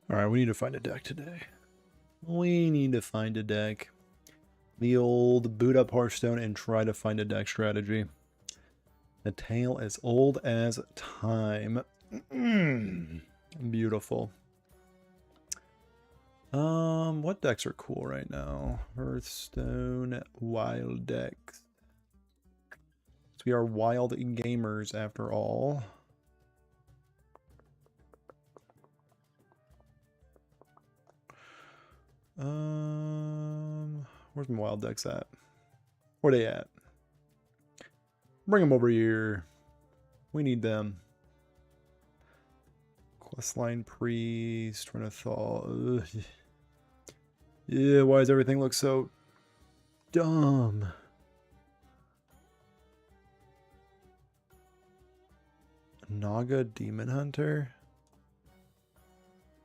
Alright, we need to find a deck today. We need to find a deck. The old boot up Hearthstone and try to find a deck strategy. A tale as old as time. Beautiful. What decks are cool right now? Hearthstone wild decks. So we are wild gamers after all. Where's my wild decks at? Where they at? Bring them over here. We need them. Questline Priest, Renathal. Yeah, why does everything look so dumb? Naga Demon Hunter?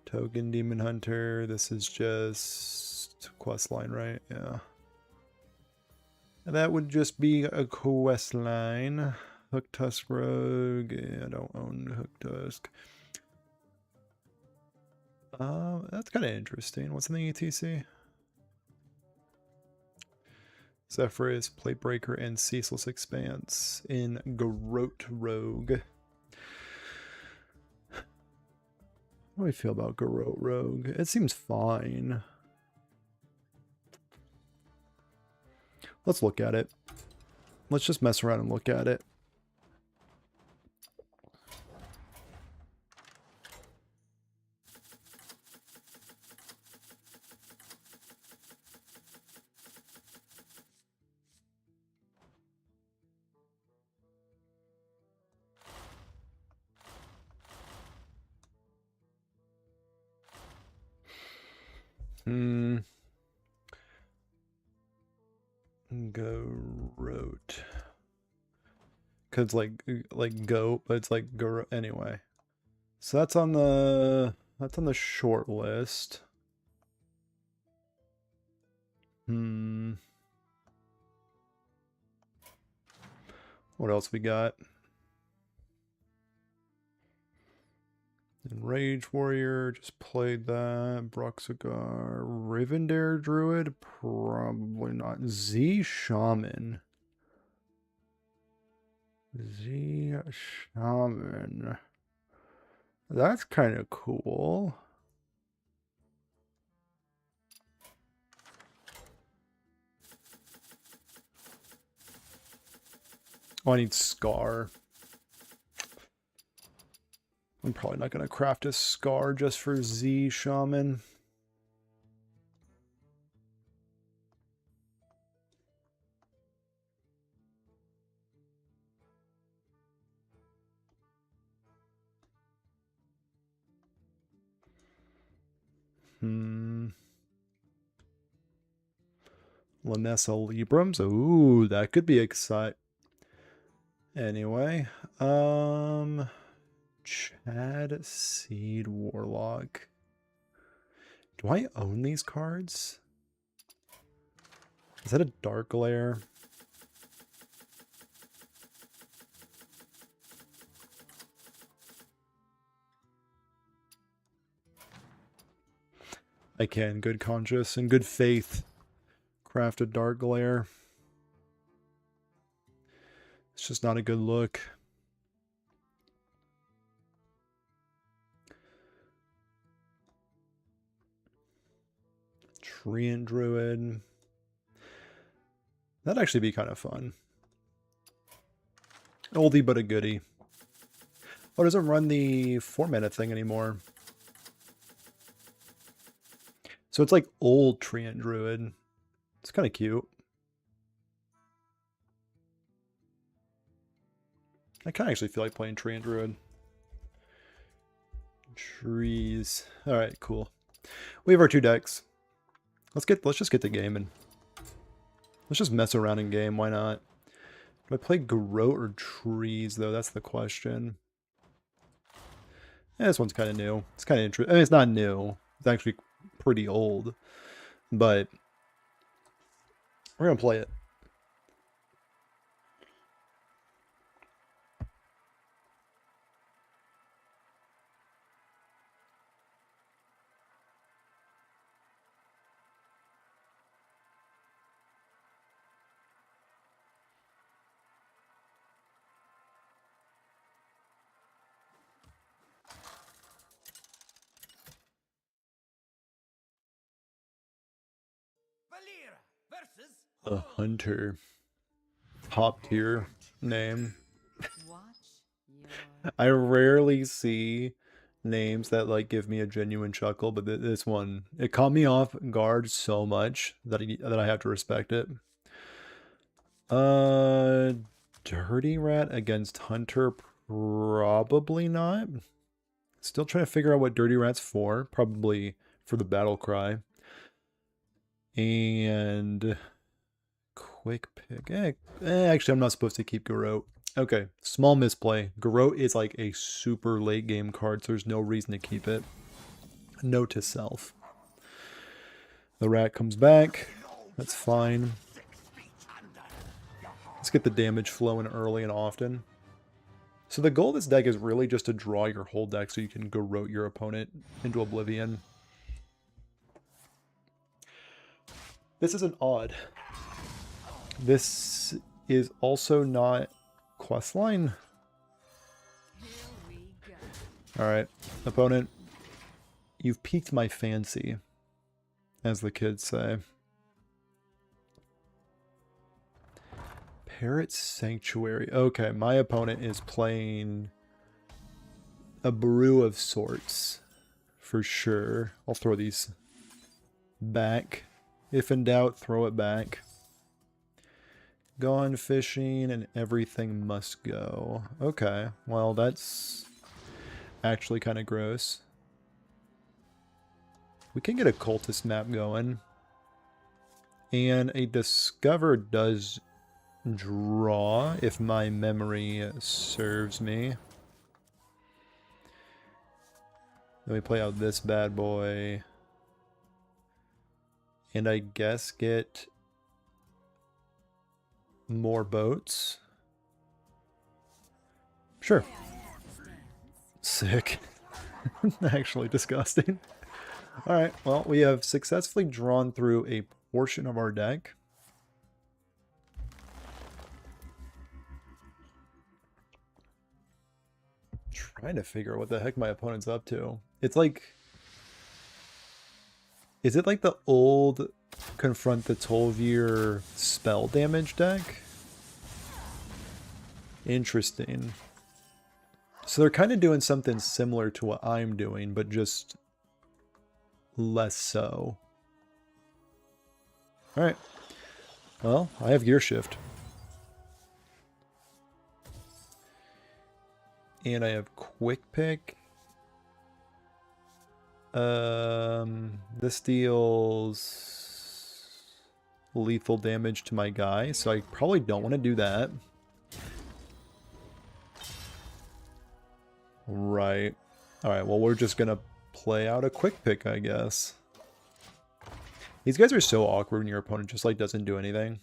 Token Demon Hunter. This is just questline, right? Yeah. That would just be a questline. Hook Tusk Rogue. Yeah, I don't own Hook Tusk. That's kind of interesting. What's in the ETC? Zephyrus, Platebreaker, and Ceaseless Expanse in Garrote Rogue. How do I feel about Garrote Rogue? It seems fine. Let's look at it. Let's just mess around and look at it. Garrote. Cause like goat, but it's like go anyway. So that's on the short list. What else we got? Enrage Warrior, just played that. Broxigar, Rivendare Druid, probably not. Z Shaman. Z Shaman. That's kind of cool. Oh, I need Scar. I'm probably not going to craft a Scar just for Z Shaman. Lanessa Librams. Ooh, that could be exciting. Anyway, Chad Seed Warlock. Do I own these cards? Is that a Dark Lair? I can, good conscience and good faith, craft a Dark Glare. It's just not a good look. Treant Druid. That'd actually be kind of fun. Oldie but a goodie. Oh, it doesn't run the 4-mana thing anymore. So it's like old Treant Druid. It's kind of cute. I kind of actually feel like playing Treant Druid. Trees. Alright, cool. We have our 2 decks. Let's just get the game and let's just mess around in game, why not? Do I play Garrote or Trees though? That's the question. Yeah, this one's kind of new. It's kind of interesting. I mean, it's not new. It's actually pretty old. But we're going to play it. A hunter. Top tier name. I rarely see names that like give me a genuine chuckle, but this one, it caught me off guard so much that I have to respect it. Dirty Rat against Hunter, probably not. Still trying to figure out what Dirty Rat's for. Probably for the battle cry. And quick pick. Actually, I'm not supposed to keep Garrote. Okay, small misplay. Garrote is like a super late game card, so there's no reason to keep it. Note to self. The rat comes back. That's fine. Let's get the damage flowing early and often. So the goal of this deck is really just to draw your whole deck so you can Garrote your opponent into oblivion. This isn't odd. This is also not questline. Alright, opponent, you've piqued my fancy, as the kids say. Parrot Sanctuary. Okay, my opponent is playing a brew of sorts, for sure. I'll throw these back. If in doubt, throw it back. Gone fishing and everything must go. Okay, well that's actually kind of gross. We can get a cultist map going. And a discover does draw, if my memory serves me. Let me play out this bad boy. And I guess get more boats. Sure. Sick. Actually disgusting. Alright, well, we have successfully drawn through a portion of our deck. Trying to figure out what the heck my opponent's up to. It's like... Is it like the old Confront the Tol'vir spell damage deck? Interesting. So they're kind of doing something similar to what I'm doing, but just less so. Alright. Well, I have Gear Shift. And I have Quick Pick. This deals lethal damage to my guy, so I probably don't want to do that. Right. Alright, well we're just gonna play out a Quick Pick, I guess. These guys are so awkward when your opponent just like doesn't do anything.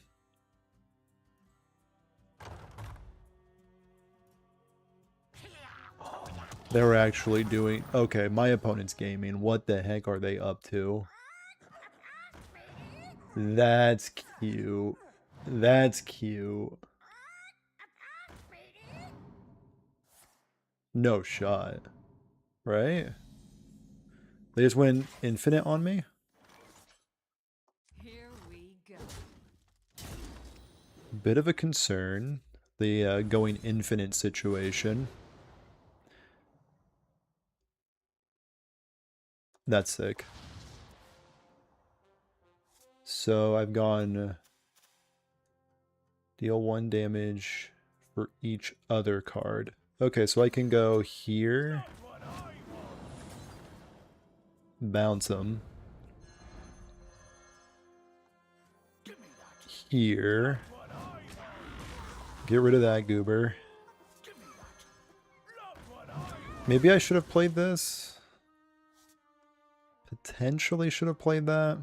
They were actually doing... Okay, my opponent's gaming. What the heck are they up to? That's cute. That's cute. No shot. Right? They just went infinite on me? Here we go. Bit of a concern. The going infinite situation. That's sick. So I've gone deal 1 damage for each other card. Okay, so I can go here, bounce them, here, get rid of that goober. Maybe I should have played this. Potentially should have played that.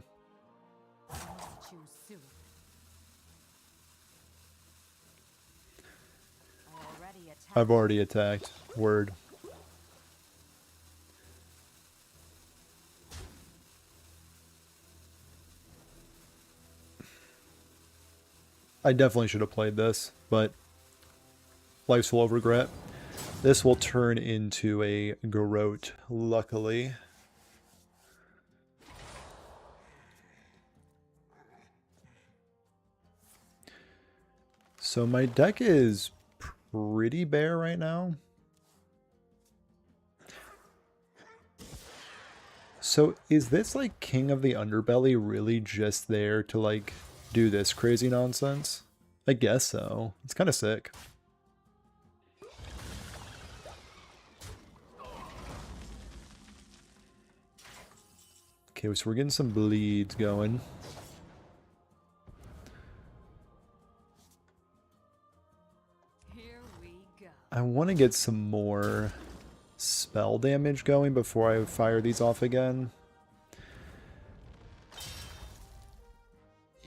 I've already attacked. Word. I definitely should have played this, but life's full of regret. This will turn into a Garrote, luckily. So my deck is pretty bare right now. So is this like King of the Underbelly really just there to like do this crazy nonsense? I guess so. It's kind of sick. Okay, so we're getting some bleeds going. Here we go. I want to get some more spell damage going before I fire these off again.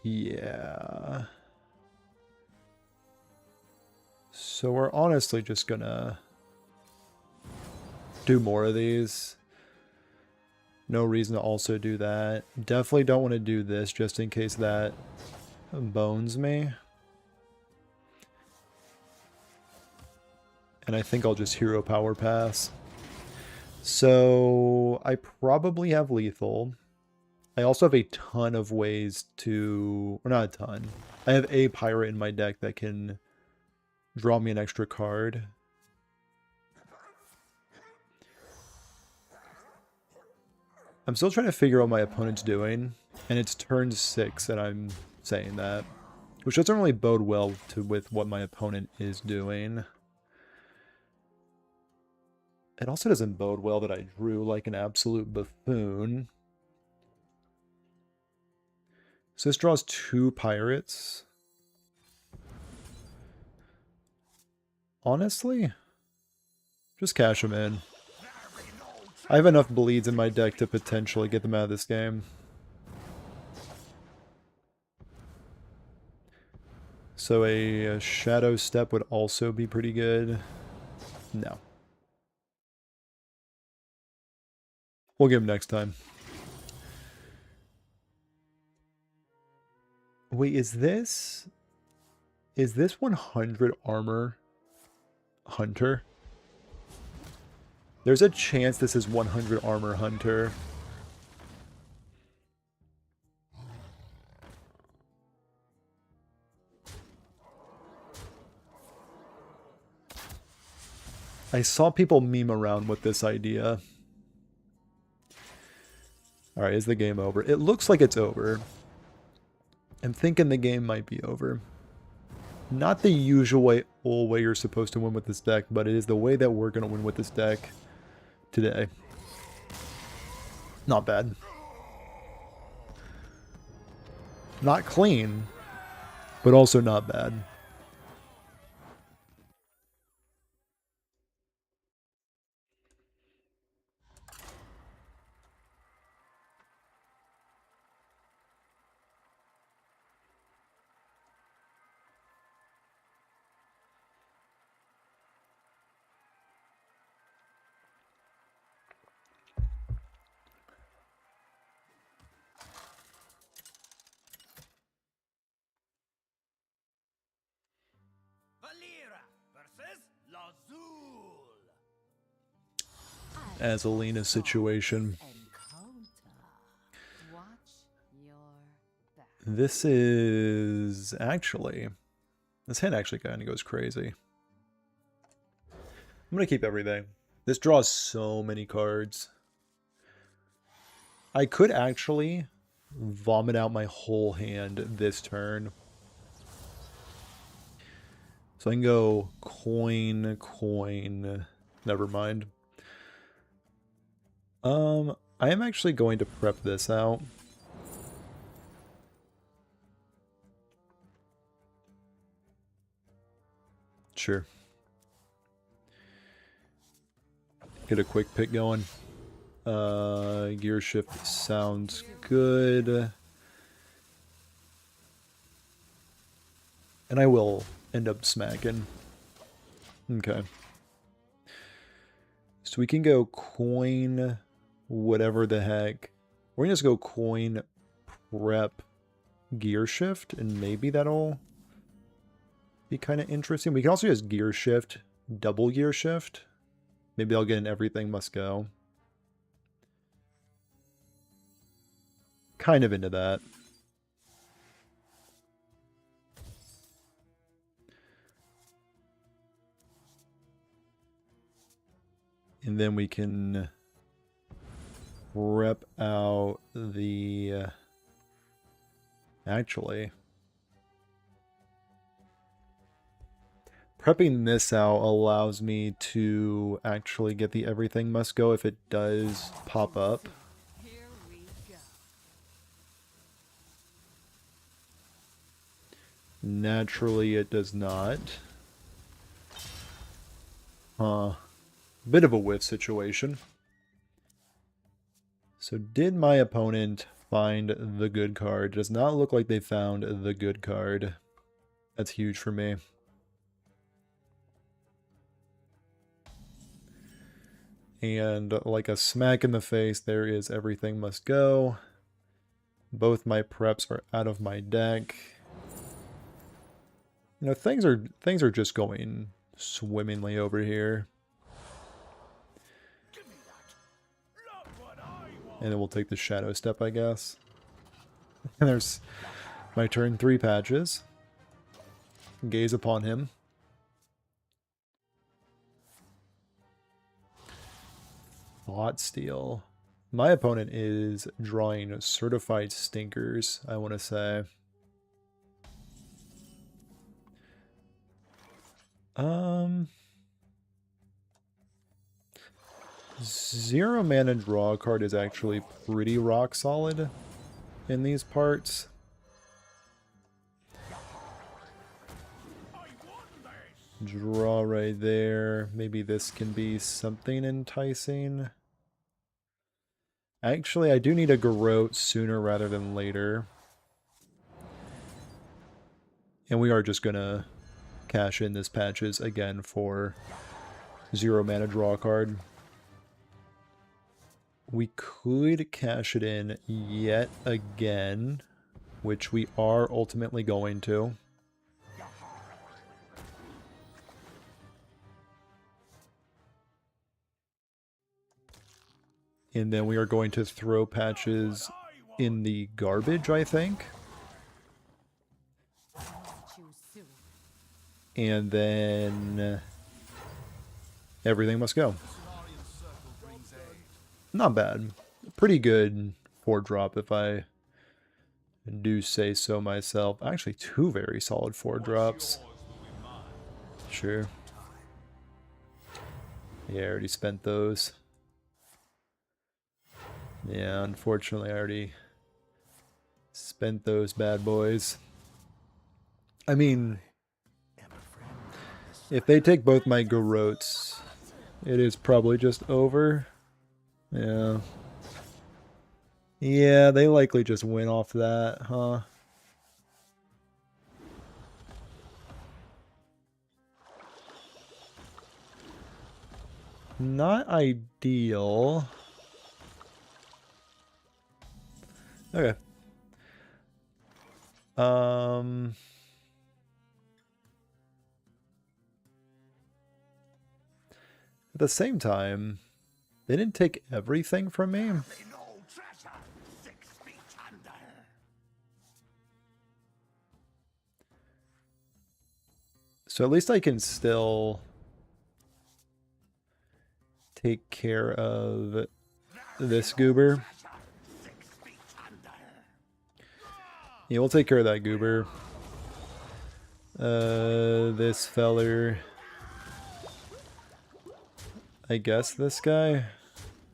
Yeah. So we're honestly just gonna do more of these. No reason to also do that. Definitely don't want to do this just in case that bones me. And I think I'll just hero power pass. So I probably have lethal. I also have a ton of ways to, or not a ton. I have a pirate in my deck that can draw me an extra card. I'm still trying to figure out what my opponent's doing, and it's turn 6 and I'm saying that, which doesn't really bode well with what my opponent is doing. It also doesn't bode well that I drew like an absolute buffoon. So this draws 2 pirates. Honestly, just cash them in. I have enough bleeds in my deck to potentially get them out of this game. So a Shadow Step would also be pretty good. No. We'll get him next time. Wait, is this 100 armor Hunter? There's a chance this is 100 armor Hunter. I saw people meme around with this idea. Alright, is the game over? It looks like it's over. I'm thinking the game might be over. Not the usual way you're supposed to win with this deck, but it is the way that we're going to win with this deck today. Not bad. Not clean, but also not bad. As Alina's situation. This is actually... This hand actually kind of goes crazy. I'm going to keep everything. This draws so many cards. I could actually vomit out my whole hand this turn. So I can go coin, coin. Never mind. I am actually going to prep this out. Sure. Get a quick pick going. Gear shift sounds good. And I will end up smacking. Okay. So we can go coin, whatever the heck. We're gonna just go coin, prep, gear shift, and maybe that'll be kind of interesting. We can also just gear shift, double gear shift. Maybe I'll get an everything must go. Kind of into that. And then we can rep out the... actually... prepping this out allows me to actually get the everything must go if it does pop up. Here we go. Naturally, it does not. Bit of a whiff situation. So did my opponent find the good card? Does not look like they found the good card. That's huge for me. And like a smack in the face, there is everything must go. Both my preps are out of my deck. You know, things are just going swimmingly over here. And then we'll take the shadow step, I guess. And there's my turn 3 patches. Gaze upon him. Thought Steal. My opponent is drawing certified stinkers, I want to say. Zero mana draw card is actually pretty rock solid in these parts. Draw right there. Maybe this can be something enticing. Actually, I do need a Garrote sooner rather than later. And we are just gonna cash in this patches again for 0 mana draw card. We could cash it in yet again, which we are ultimately going to. And then we are going to throw patches in the garbage, I think. And then everything must go. Not bad. Pretty good 4-drop if I do say so myself. Actually, 2 very solid 4-drops. Sure. Yeah, I already spent those. Yeah, unfortunately, I already spent those bad boys. I mean, if they take both my Garrotes, it is probably just over. Yeah. Yeah, they likely just went off that, huh? Not ideal. Okay. At the same time, they didn't take everything from me. So at least I can still take care of this goober. Yeah, we'll take care of that goober. This feller. I guess this guy.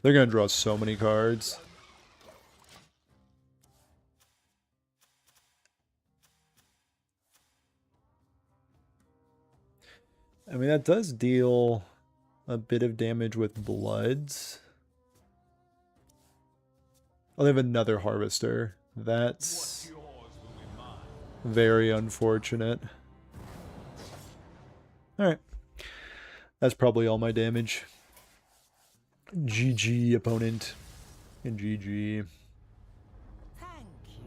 They're gonna draw so many cards. I mean, that does deal a bit of damage with bloods. Oh, they have another harvester. That's very unfortunate. Alright. That's probably all my damage. GG, opponent. And GG. Thank you.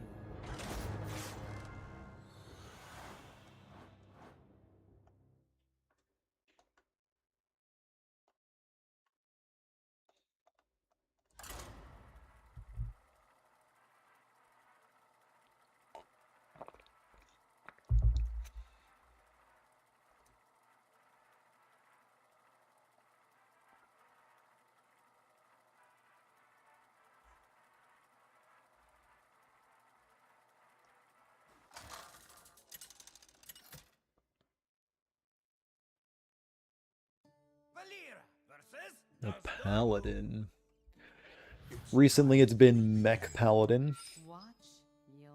A paladin. Recently it's been mech paladin. Watch your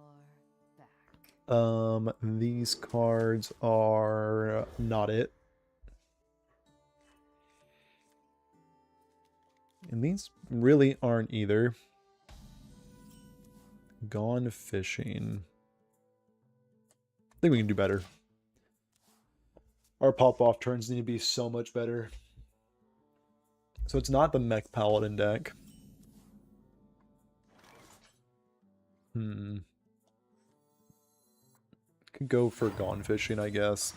back. These cards are not it. And these really aren't either. Gone fishing. I think we can do better. Our pop-off turns need to be so much better. So it's not the mech paladin deck. Could go for gone fishing, I guess.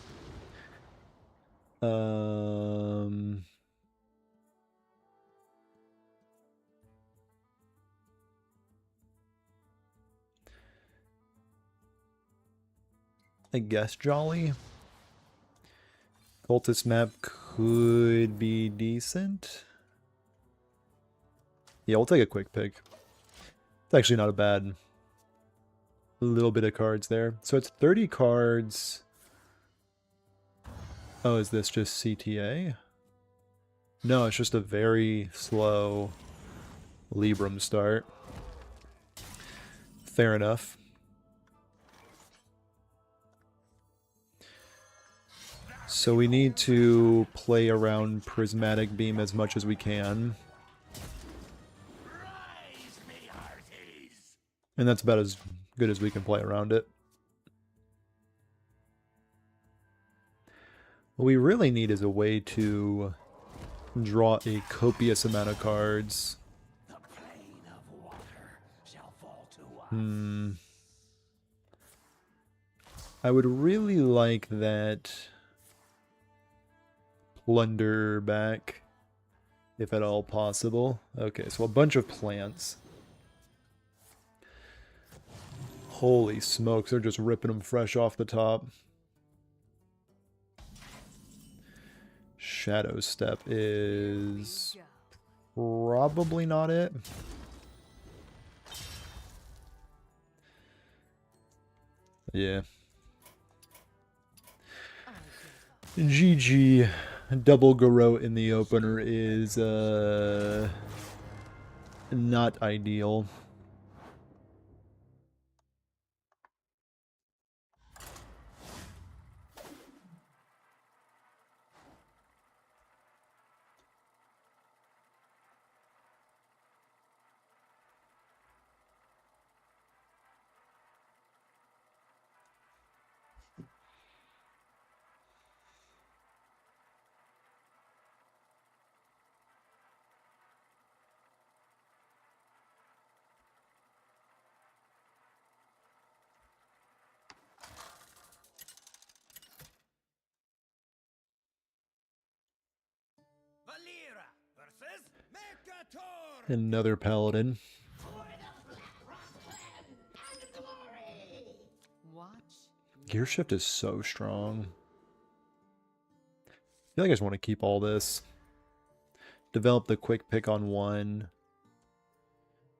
I guess Jolly. Cultist map could be decent. Yeah, we'll take a quick pick. It's actually not a bad little bit of cards there. So it's 30 cards. Oh, is this just CTA? No, it's just a very slow Libram start. Fair enough. So we need to play around Prismatic Beam as much as we can. And that's about as good as we can play around it. What we really need is a way to draw a copious amount of cards. I would really like that plunder back, if at all possible. Okay, so a bunch of plants. Holy smokes, they're just ripping them fresh off the top. Shadow Step is probably not it. Yeah. GG. Double Garrote in the opener is not ideal. Another paladin. Gear shift is so strong. I feel like I just want to keep all this. Develop the quick pick on one.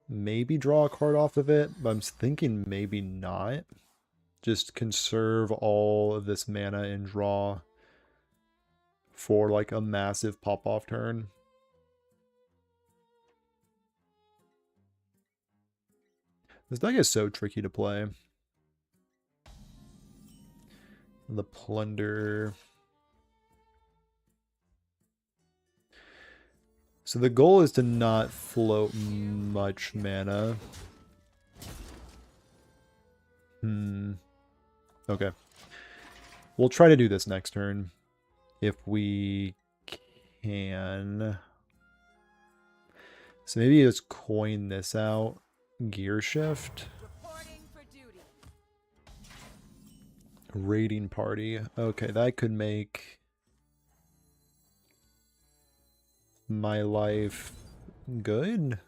Maybe draw a card off of it, but I'm thinking maybe not. Just conserve all of this mana and draw for like a massive pop-off turn. This deck is so tricky to play. The plunder. So the goal is to not float much mana. Okay. We'll try to do this next turn. If we can. So maybe let's coin this out. Gear shift. Raiding party. Okay, that could make my life good.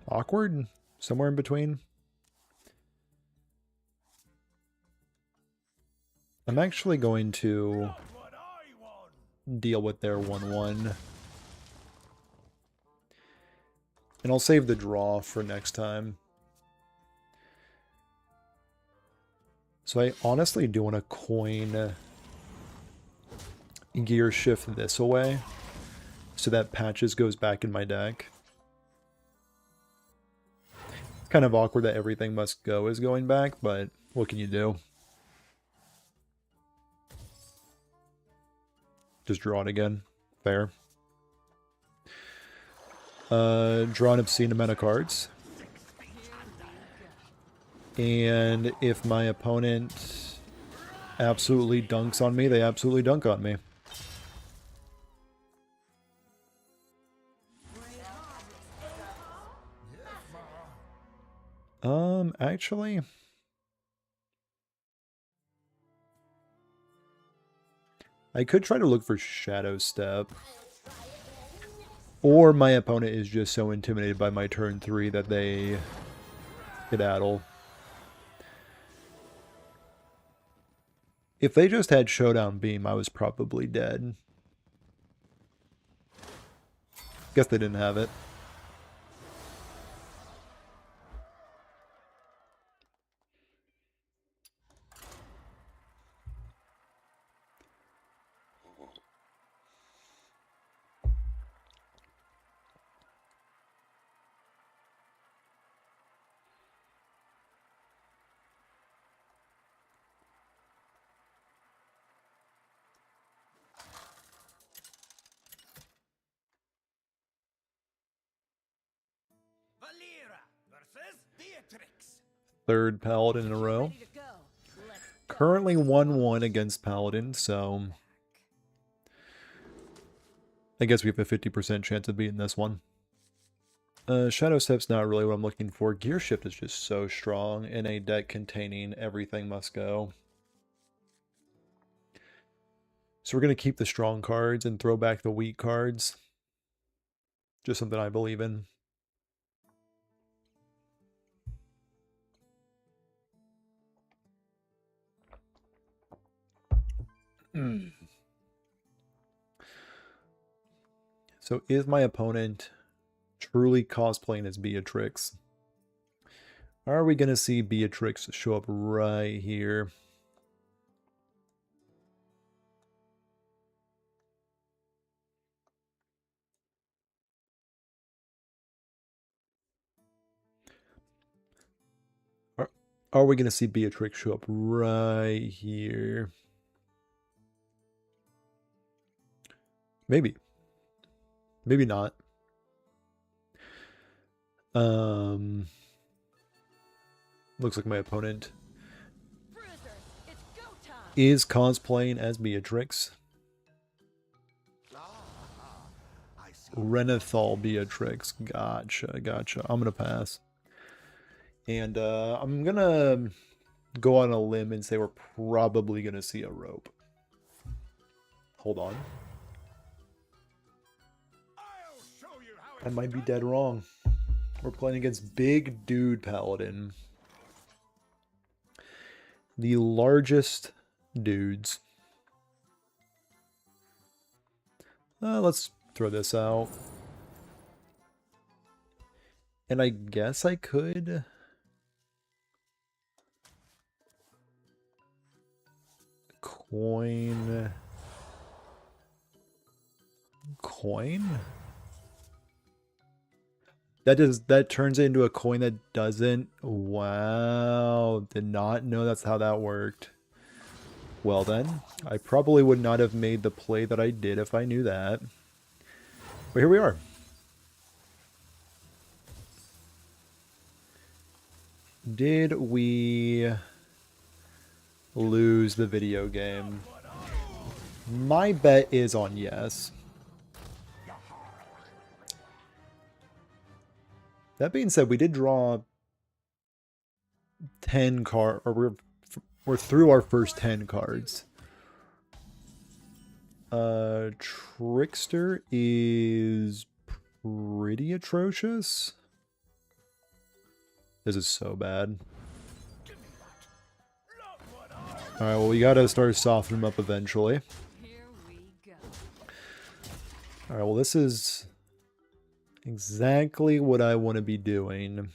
Awkward. Somewhere in between. I'm actually going to deal with their 1/1. And I'll save the draw for next time. So I honestly do want to coin gear shift this away so that Patches goes back in my deck. Kind of awkward that everything must go is going back, but what can you do? Just draw it again. Fair. Draw an obscene amount of cards. And if my opponent absolutely dunks on me, they absolutely dunk on me. Actually, I could try to look for Shadow Step. Or my opponent is just so intimidated by my turn 3 that they skedaddle. If they just had Showdown Beam, I was probably dead. Guess they didn't have it. Third Paladin in a row. Currently 1-1 against Paladin, so I guess we have a 50% chance of beating this one. Shadow Step's not really what I'm looking for. Gear Shift is just so strong in a deck containing everything must go. So we're going to keep the strong cards and throw back the weak cards. Just something I believe in. So is my opponent truly cosplaying as Beatrix? Are we going to see Beatrix show up right here? Are we going to see Beatrix show up right here? Maybe. Maybe not. Looks like my opponent is cosplaying as Beatrix. Renethal Beatrix. Gotcha, gotcha. I'm going to pass. And I'm going to go on a limb and say we're probably going to see a rope. Hold on. I might be dead wrong. We're playing against Big Dude Paladin. The largest dudes. Let's throw this out. And I guess I could... Coin... That turns it into a coin that doesn't. Wow, did not know that's how that worked. Well then, I probably would not have made the play that I did if I knew that. But here we are. Did we lose the video game? My bet is on yes. That being said, we did draw 10 cards, or we're through our first 10 cards. Trickster is pretty atrocious. This is so bad. Alright, well, we gotta start softening them up eventually. Alright, well, this is exactly what I want to be doing.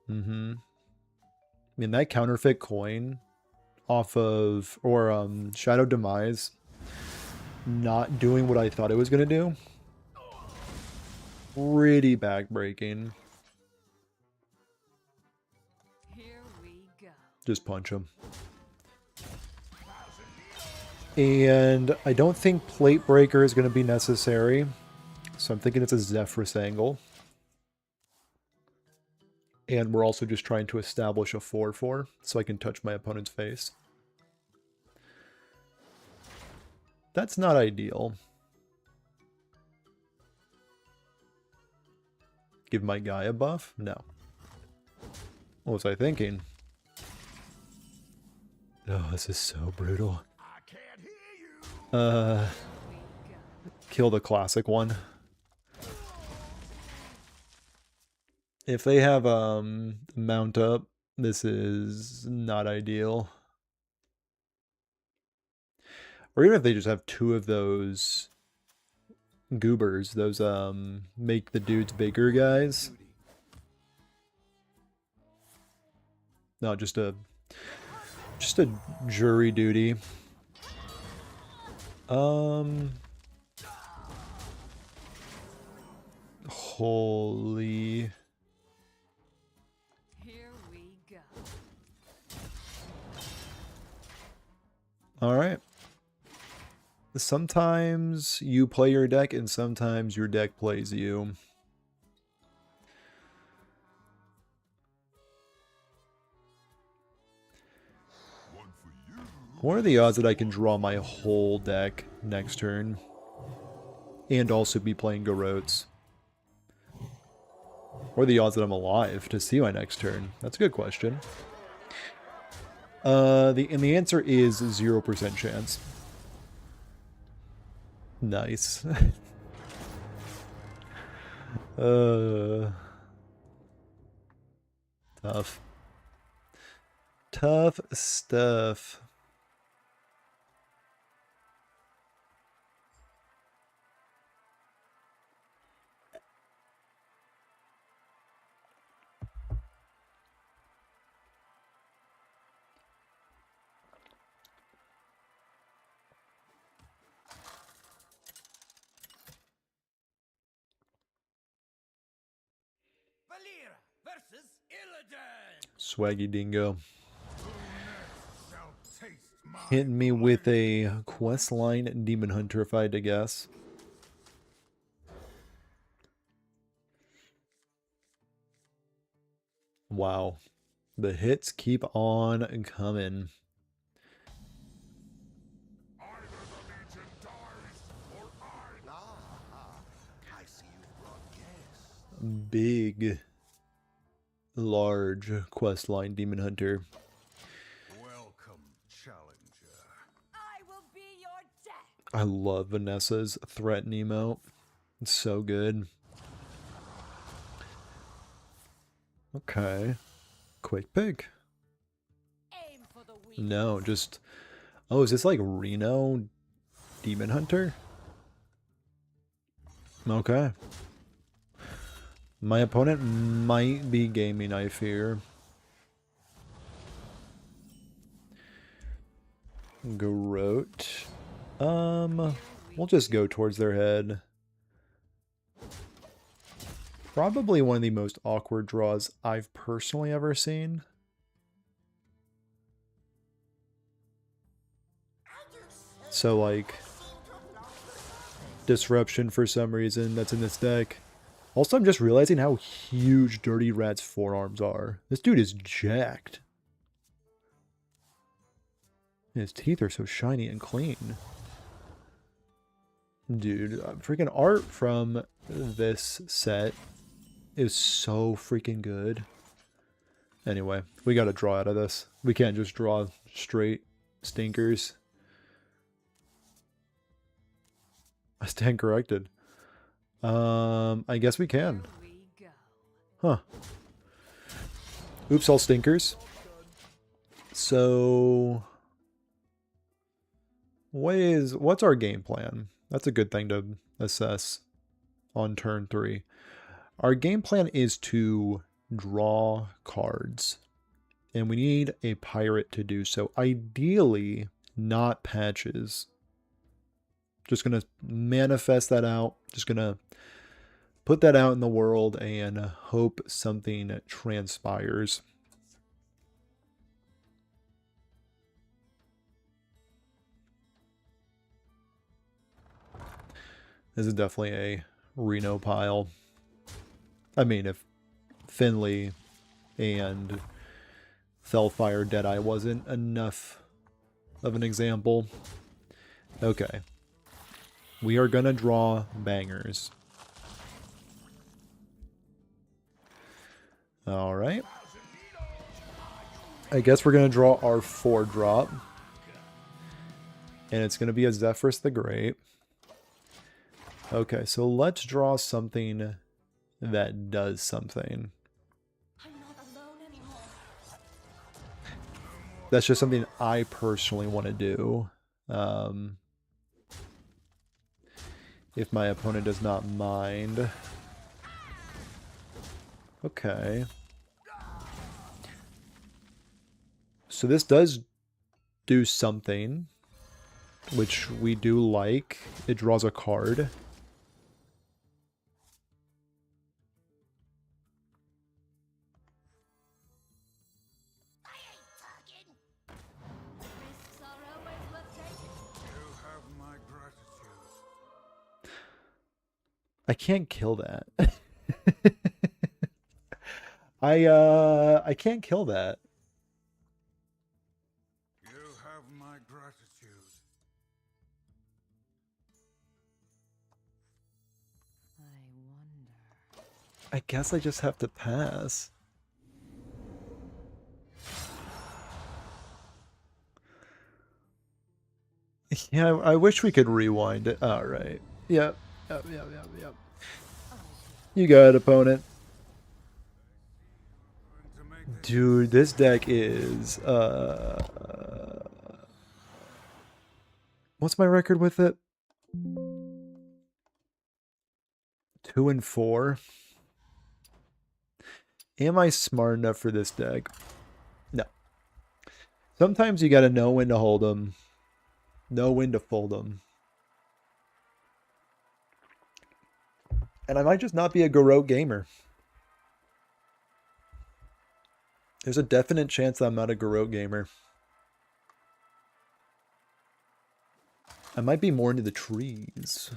I mean, that counterfeit coin off of, or Shadow Demise not doing what I thought it was going to do. Pretty backbreaking. Here we go. Just punch him. And I don't think Plate Breaker is going to be necessary. So I'm thinking it's a Zephyrus angle. And we're also just trying to establish a 4-4 so I can touch my opponent's face. That's not ideal. Give my guy a buff? No. What was I thinking? Oh, this is so brutal. Kill the classic one. If they have mount up, this is not ideal. Or even if they just have two of those goobers, those make the dudes bigger guys. No, just a jury duty. Holy. Here we go. All right. Sometimes you play your deck and sometimes your deck plays you. What are the odds that I can draw my whole deck next turn and also be playing Garrotes? What are the odds that I'm alive to see my next turn? That's a good question. The answer is 0% chance. Nice. Tough. Tough stuff. Valera versus Illidan. Swaggy dingo. Hitting me with a questline Demon Hunter if I had to guess. Wow. The hits keep on coming. Big, large questline Demon Hunter. Welcome, challenger. I will be your death. I love Vanessa's threat emote. It's so good. Okay. Quick pick. Aim for the weak. No, just... Oh, is this like Reno Demon Hunter? Okay. My opponent might be gaming, I fear. Garrote. We'll just go towards their head. Probably one of the most awkward draws I've personally ever seen. So, like, Disruption for some reason that's in this deck. Also, I'm just realizing how huge Dirty Rat's forearms are. This dude is jacked. His teeth are so shiny and clean. Dude, freaking art from this set is so freaking good. Anyway, we gotta draw out of this. We can't just draw straight stinkers. I stand corrected. I guess we can. Here we go. Huh. Oops, all stinkers. So, what's our game plan? That's a good thing to assess on turn 3. Our game plan is to draw cards And we need a pirate to do so. Ideally, not patches. Just going to manifest that out. Just going to put that out in the world and hope something transpires. This is definitely a Reno pile. I mean, if Finley and Fellfire Deadeye wasn't enough of an example. Okay. We are going to draw bangers. Alright. I guess we're going to draw our 4-drop. And it's going to be a Zephyrus the Great. Okay, so let's draw something that does something. I'm not alone anymore. That's just something I personally want to do. If my opponent does not mind. Okay. So this does do something, which we do like. It draws a card. Risks are always worth taking. You have my gratitude. I can't kill that. I can't kill that. You have my gratitude. I wonder. I guess I just have to pass. Yeah, I wish we could rewind it. All right. Yep. Yep. You got it, opponent. Going to make this Dude, this deck is what's my record with it? 2-4. Am I smart enough for this deck? No. Sometimes you gotta know when to hold them, know when to fold them. And I might just not be a Garrote gamer. There's a definite chance that I'm not a Garrote gamer. I might be more into the trees.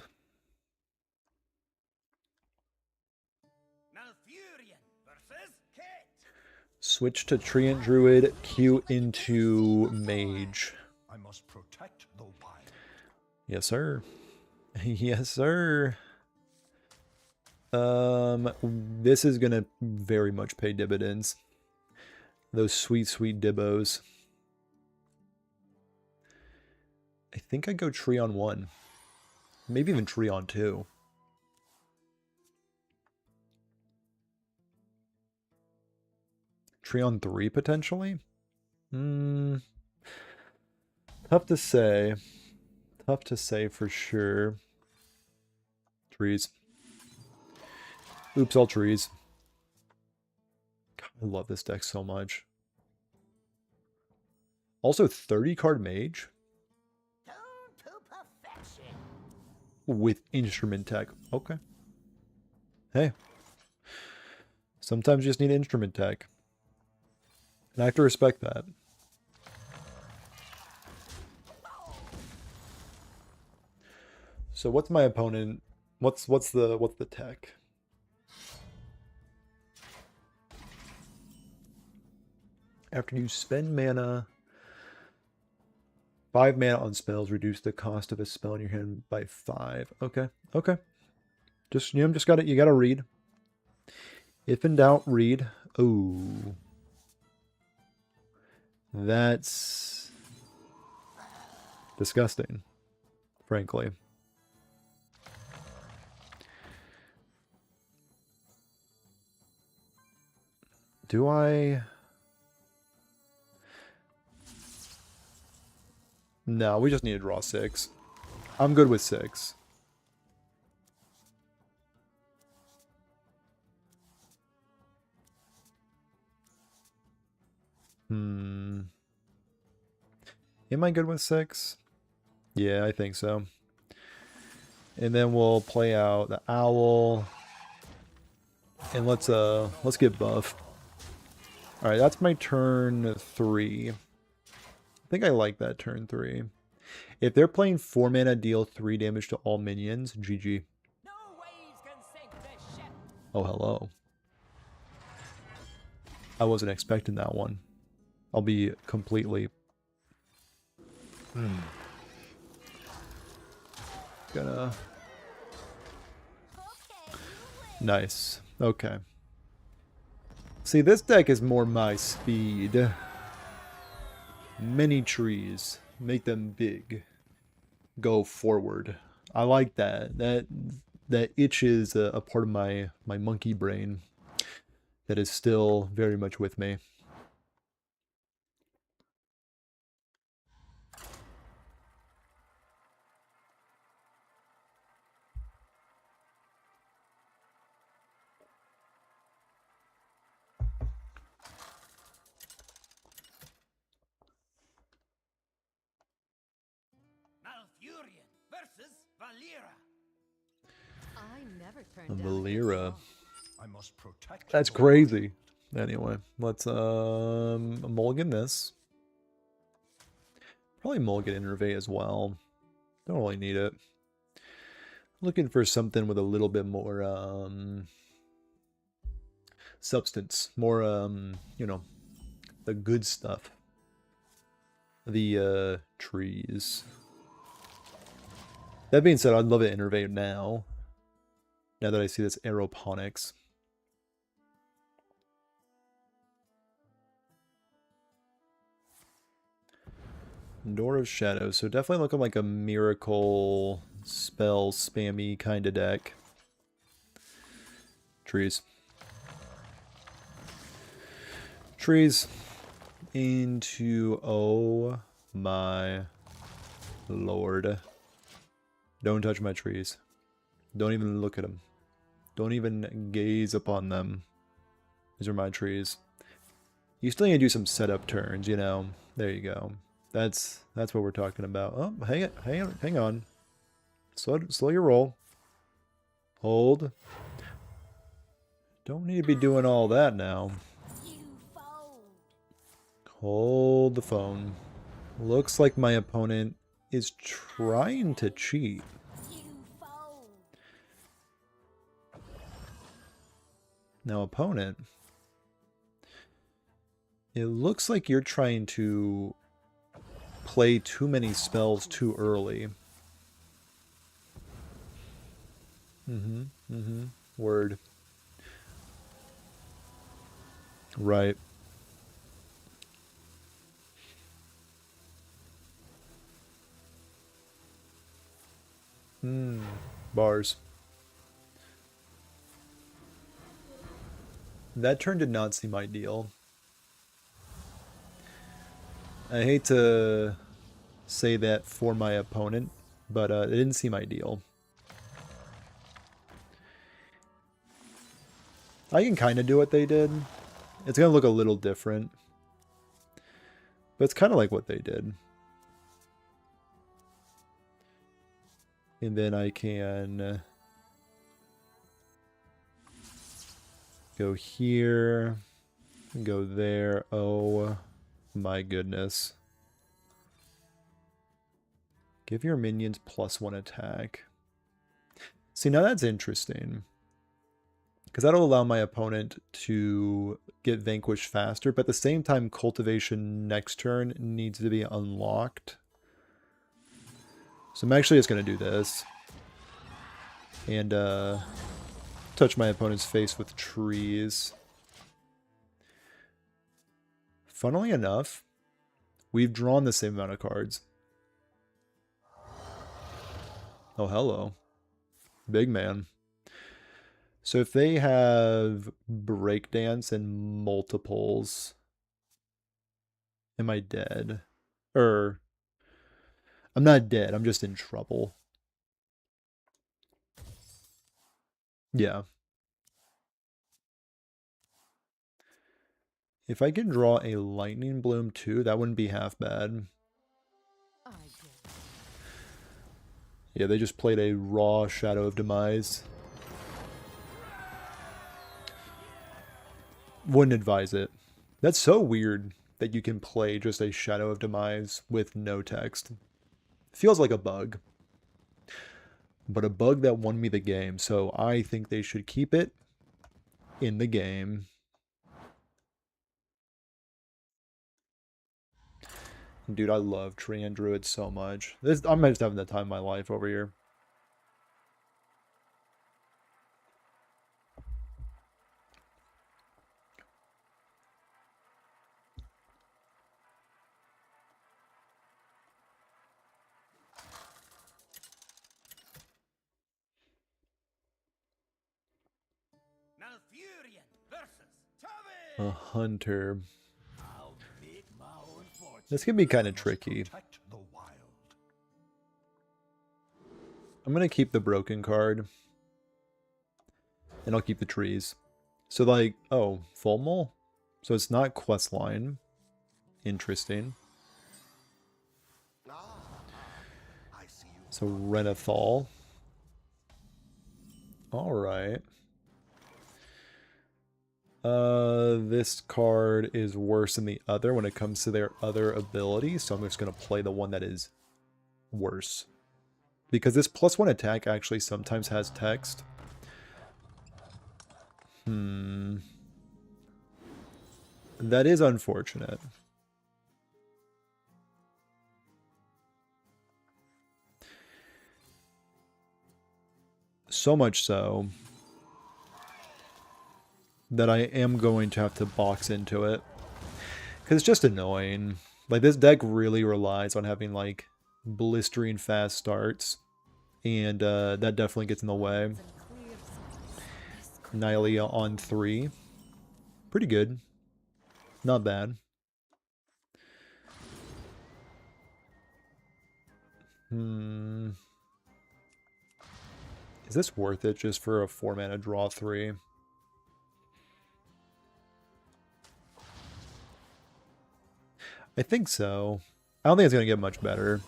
Malfurion versus Kit. Switch to Treant Druid, Q into Mage. I must protect the wild. Yes, sir. Yes, sir. This is gonna very much pay dividends. Those sweet, sweet dibbos. I think I go tree on 1. Maybe even tree on 2. Tree on 3, potentially? Tough to say. Tough to say for sure. Trees. Oops, all trees. God, I love this deck so much. Also, 30-card Mage Down to perfection. with Instrument Tech. Okay. Hey. Sometimes you just need Instrument Tech. And I have to respect that. So what's my opponent? What's the tech? After you spend mana, 5 mana on spells, reduce the cost of a spell in your hand by 5. Okay, okay. Just you got it. You gotta read. If in doubt, read. Ooh, that's disgusting, frankly. Do I? No, we just need to draw 6. I'm good with 6. Hmm. Am I good with 6? Yeah, I think so. And then we'll play out the owl. And let's get buff. Alright, that's my turn 3. I think I like that turn 3. If they're playing 4 mana, deal 3 damage to all minions, GG. No waves can sink this ship. Oh, hello. I wasn't expecting that one. I'll be completely... Gonna... Nice. Okay. See, this deck is more my speed. Many trees. Make them big. Go forward. I like that. That itches a part of my monkey brain that is still very much with me. Malfurion versus Valera. I never turned down a Valera. I must protect. That's crazy. Anyway, let's mulligan this. Probably mulligan Innervate as well. Don't really need it. Looking for something with a little bit more substance, more you know, the good stuff. The trees. That being said, I'd love to Innervate now. Now that I see this aeroponics. Door of Shadows. So definitely looking like a miracle spell spammy kind of deck. Trees. Trees. Into... Oh my lord. Don't touch my trees. Don't even look at them. Don't even gaze upon them. These are my trees. You still need to do some setup turns, you know. There you go. That's what we're talking about. Oh, hang on. Slow your roll. Hold. Don't need to be doing all that now. You fold. Hold the phone. Looks like my opponent is trying to cheat. You fold. Now, opponent, it looks like you're trying to play too many spells too early. Word. Right. Bars. That turn did not seem ideal. I hate to say that for my opponent, but it didn't seem ideal. I can kind of do what they did. It's going to look a little different. But it's kind of like what they did. And then I can go here, go there. Oh my goodness. Give your minions +1 attack. See, now that's interesting. Because that'll allow my opponent to get vanquished faster, but at the same time, cultivation next turn needs to be unlocked. So I'm actually just going to do this. And touch my opponent's face with trees. Funnily enough, we've drawn the same amount of cards. Oh, hello. Big man. So if they have breakdance and multiples, am I dead? I'm not dead, I'm just in trouble. Yeah. If I can draw a Lightning Bloom too, that wouldn't be half bad. I did. Yeah, they just played a raw Shadow of Demise. Wouldn't advise it. That's so weird that you can play just a Shadow of Demise with no text. Feels like a bug. But a bug that won me the game, so I think they should keep it in the game. Dude, I love Tree and Druid so much. I'm just having the time of my life over here. Malfurion versus A Tavi. hunter. I'll make my own fortune. This can be kind of I must tricky. protect the wild. I'm going to keep the broken card. And I'll keep the trees. So like, oh, Fulmul? So it's not questline. Interesting. I see you. So Renathal. Alright. This card is worse than the other when it comes to their other abilities, so I'm just going to play the one that is worse. Because this +1 attack actually sometimes has text. That is unfortunate. So much so that I am going to have to box into it. Because it's just annoying. Like, this deck really relies on having, like, blistering fast starts. And that definitely gets in the way. And clear skies. Nylea on 3. Pretty good. Not bad. Is this worth it just for a 4-mana draw 3? I think so. I don't think it's going to get much better.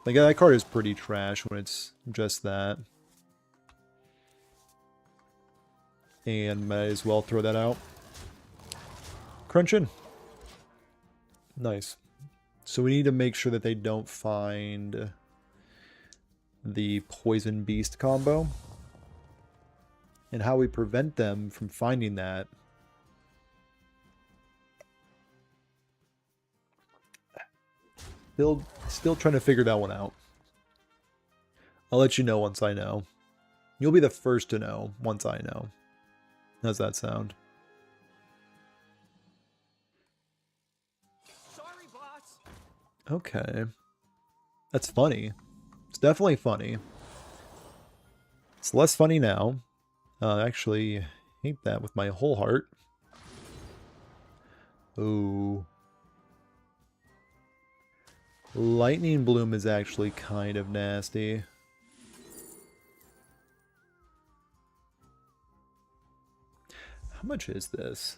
Like, that card is pretty trash when it's just that. And might as well throw that out. Crunch in. Nice. So we need to make sure that they don't find the Poison Beast combo. And how we prevent them from finding that. Still trying to figure that one out. I'll let you know once I know. You'll be the first to know once I know. How's that sound? Sorry, boss. Okay. That's funny. It's definitely funny. It's less funny now. I actually hate that with my whole heart. Ooh. Lightning Bloom is actually kind of nasty. How much is this?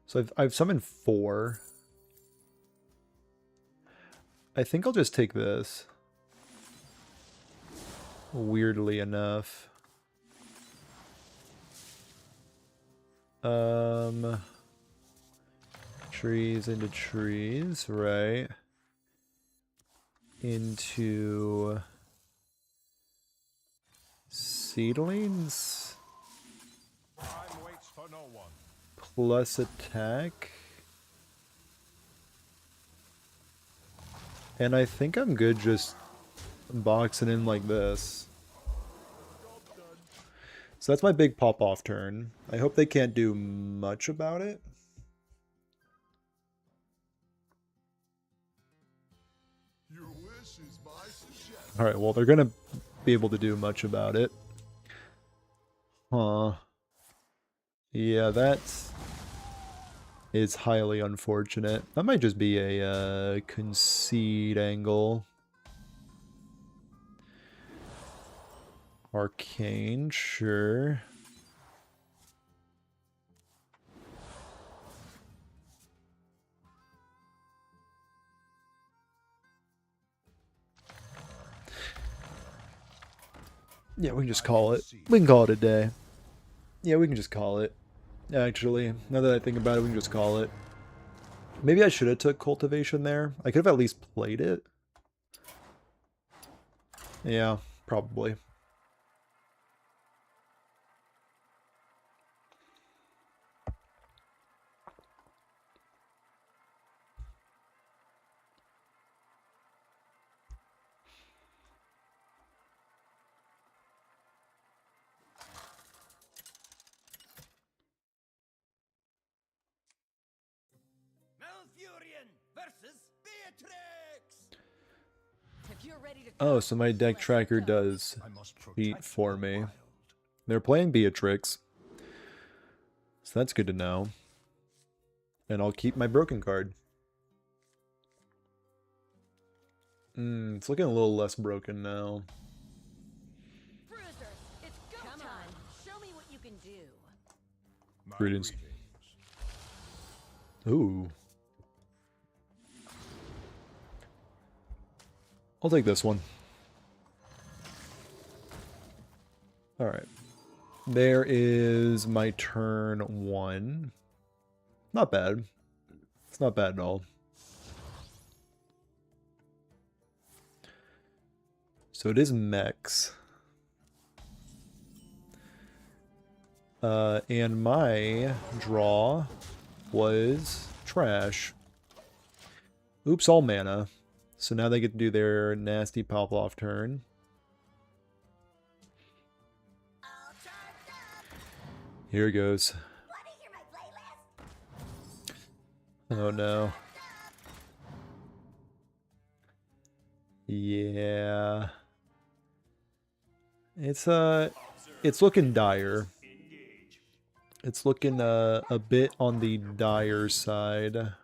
So I've summoned 4. I think I'll just take this. Weirdly enough. Trees into trees, right? Into seedlings Time waits for no one. plus attack. And I think I'm good just boxing in like this. So that's my big pop-off turn. I hope they can't do much about it. Alright, well, they're going to be able to do much about it. Huh. Yeah, that is highly unfortunate. That might just be a concede angle. Arcane, sure. Yeah, we can just call it. We can call it a day. Yeah, we can just call it. Actually, now that I think about it, we can just call it. Maybe I should have took cultivation there. I could have at least played it. Yeah, probably. Malfurion versus Beatrix. If you're ready to Oh, go, so my deck let's tracker go. does I must cheat protect for the me. wild. They're playing Beatrix. So that's good to know. And I'll keep my broken card. It's looking a little less broken now. Bruisers, it's go time. Show me what you can do. My Greetings. greetings. Ooh. I'll take this one. Alright. There is my turn 1. Not bad. It's not bad at all. So it is mechs. And my draw was trash. Oops, all mana. So now they get to do their nasty pop-off turn. Here it goes. Oh no. Yeah. It's looking dire. It's looking a bit on the dire side.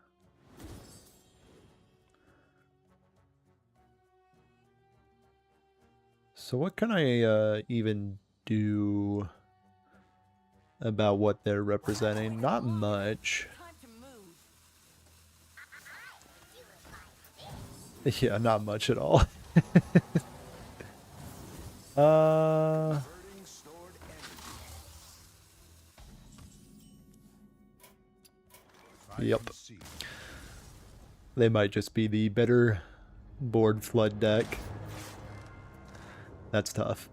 So what can I even do about what they're representing? Not much. Time to move. Yeah, not much at all. Burning stored energy. Yep. They might just be the better board flood deck. That's tough.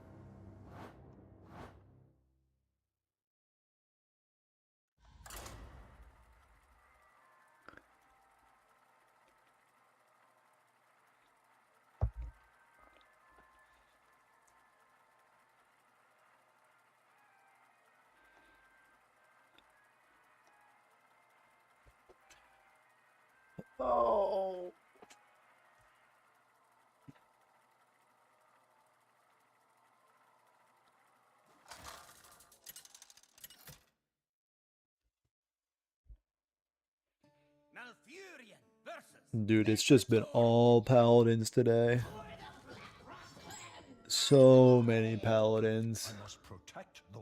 Oh. Malfurion versus Dude, it's just been all paladins today. So many paladins. I must protect the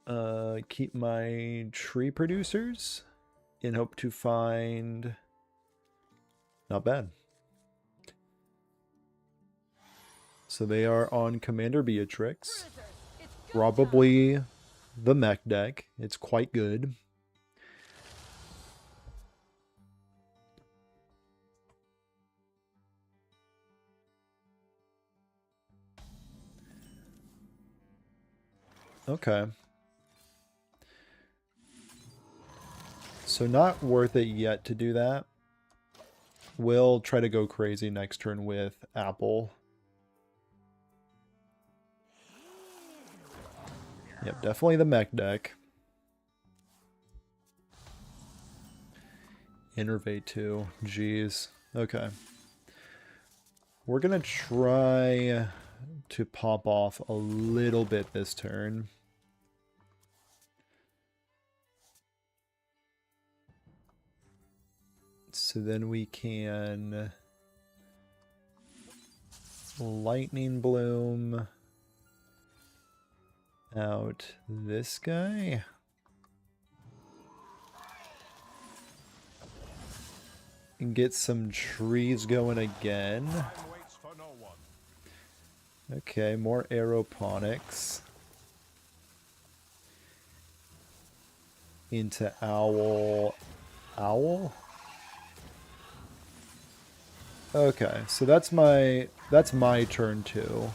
wild. Keep my tree producers in hope to find... Not bad. So they are on Commander Beatrix. Bruisers, it's go time. Probably the mech deck. It's quite good. Okay. So not worth it yet to do that. We'll try to go crazy next turn with Apple. Yep, definitely the mech deck. Innervate too. Jeez. Okay. We're gonna try to pop off a little bit this turn. So then we can... Lightning Bloom out this guy. And get some trees going again. Time waits for no one. Okay, more aeroponics. Into owl. Owl? Okay, so that's my turn 2.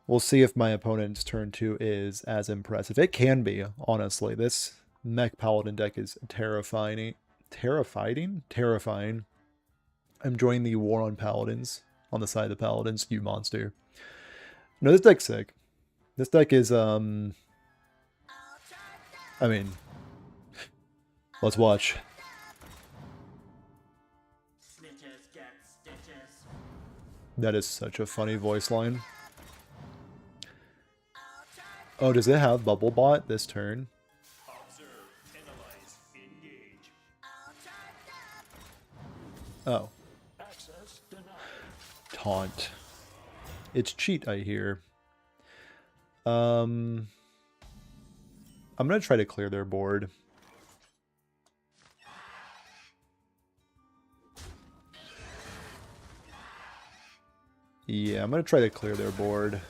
We'll see if my opponent's turn 2 is as impressive. It can be, honestly. This Mech Paladin deck is terrifying. Terrifying. I'm joining the War on Paladins on the side of the Paladins, you monster. No, this deck's sick. This deck is, I mean, let's watch. Snitches get stitches. That is such a funny voice line. Oh, does it have Bubble Bot this turn? Observe, analyze, engage. Oh. Access denied. Taunt. It's cheat, I hear. I'm gonna try to clear their board. Yeah, I'm gonna try to clear their board.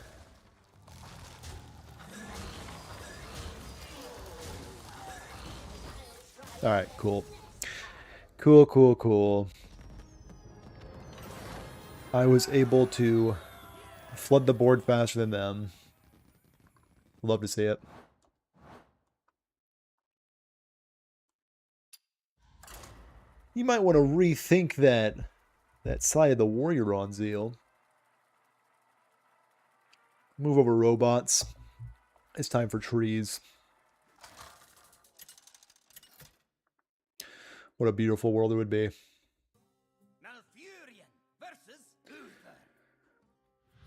Alright, cool. Cool. I was able to flood the board faster than them. Love to see it. You might want to rethink that side of the warrior on Zeal. Move over robots. It's time for trees. What a beautiful world it would be. Malfurion versus Uther.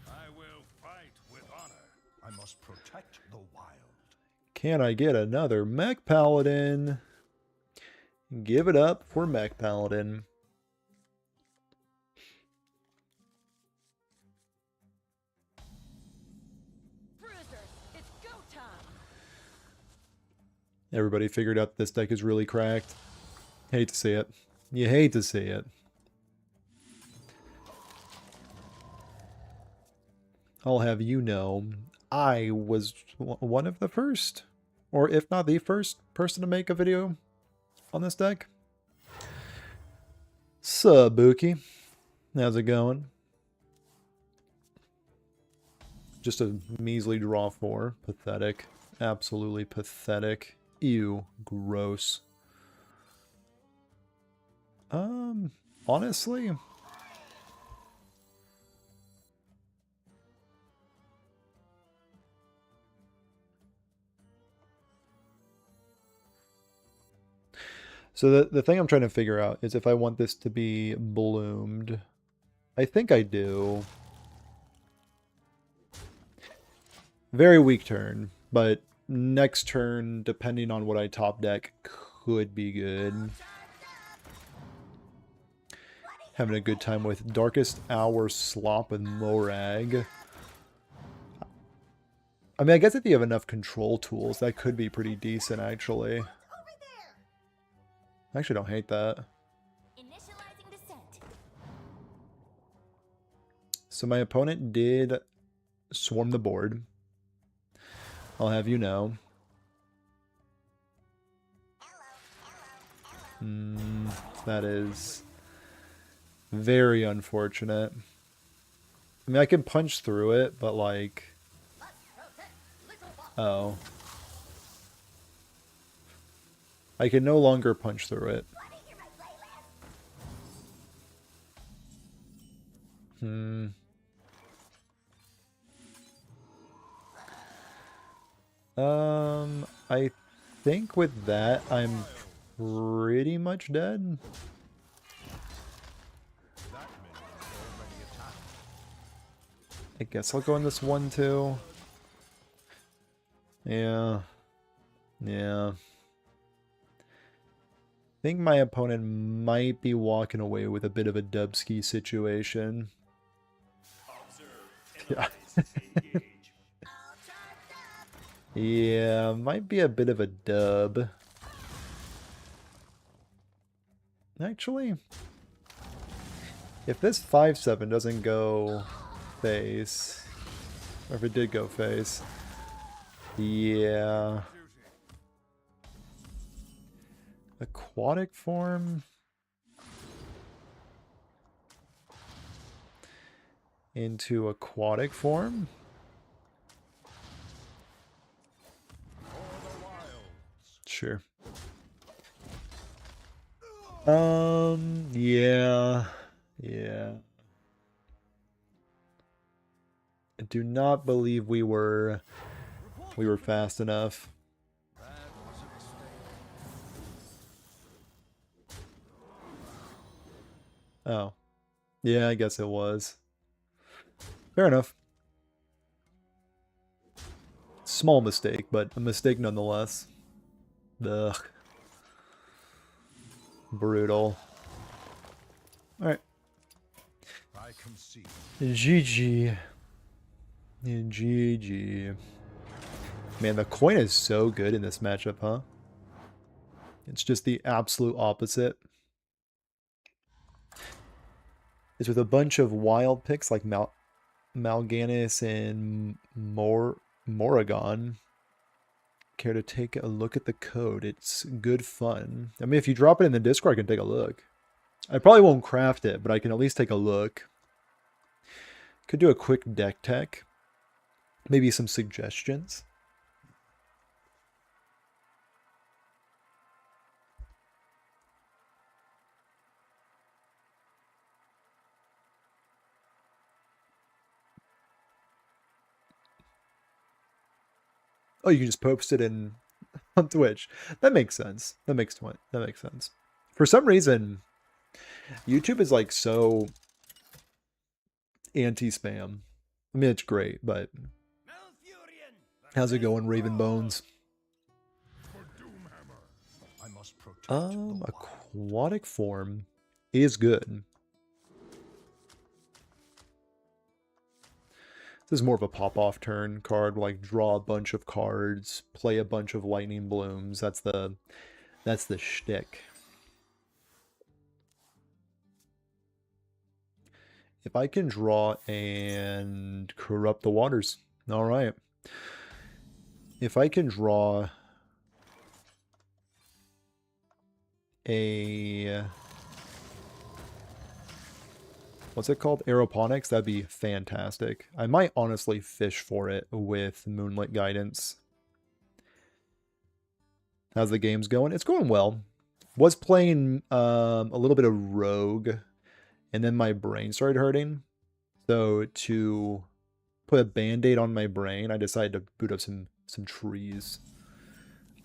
I will fight with honor. I must protect the wild. Can I get another Mech Paladin? Give it up for Mech Paladin. Bruisers, it's go time. Everybody figured out this deck is really cracked. Hate to see it. You hate to see it. I'll have you know, I was one of the first, or if not the first person to make a video on this deck. Sup, Buki? How's it going? Just a measly draw 4. Pathetic. Absolutely pathetic. Ew. Gross. Honestly, so the thing I'm trying to figure out is if I want this to be bloomed. I think I do. Very weak turn, but next turn, depending on what I top deck, could be good. Having a good time with Darkest Hour Slop and Morag. I mean, I guess if you have enough control tools, that could be pretty decent, actually. I actually don't hate that. Initializing descent. So my opponent did swarm the board. I'll have you know. That is very unfortunate. I mean, I can punch through it, but like... Oh. I can no longer punch through it. I think with that, I'm pretty much dead. That minion's already attacked. I guess I'll go in this one too. Yeah. think my opponent might be walking away with a bit of a Dubsky situation. Observe, Yeah. analyze, engage. Yeah, might be a bit of a dub. Actually, if this 5-7 doesn't go face, or if it did go face, yeah. Aquatic form? Into aquatic form? Sure. Yeah. Yeah. I do not believe we were fast enough. Oh. Yeah, I guess it was. Fair enough. Small mistake, but a mistake nonetheless. Ugh. Brutal. Alright. I concede. GG. GG. Man, the coin is so good in this matchup, huh? It's just the absolute opposite. It's with a bunch of wild picks like Mal'Ganis and Morrigan. Care to take a look at the code? It's good fun. I mean, if you drop it in the Discord, I can take a look. I probably won't craft it, but I can at least take a look. Could do a quick deck tech. Maybe some suggestions. Oh, you can just post it in on Twitch. That makes sense. That makes sense. For some reason, YouTube is like so anti-spam. I mean, it's great, but how's it going, Raven Bones? I must protect the wild. Aquatic form is good. This is more of a pop-off turn card, like draw a bunch of cards, play a bunch of lightning blooms. That's the shtick. If I can draw and corrupt the waters. All right. If I can draw a... what's it called? Aeroponics? That'd be fantastic. I might honestly fish for it with Moonlit Guidance. How's the game's going? It's going well. Was playing a little bit of Rogue, and then my brain started hurting. So to put a band-aid on my brain, I decided to boot up some trees.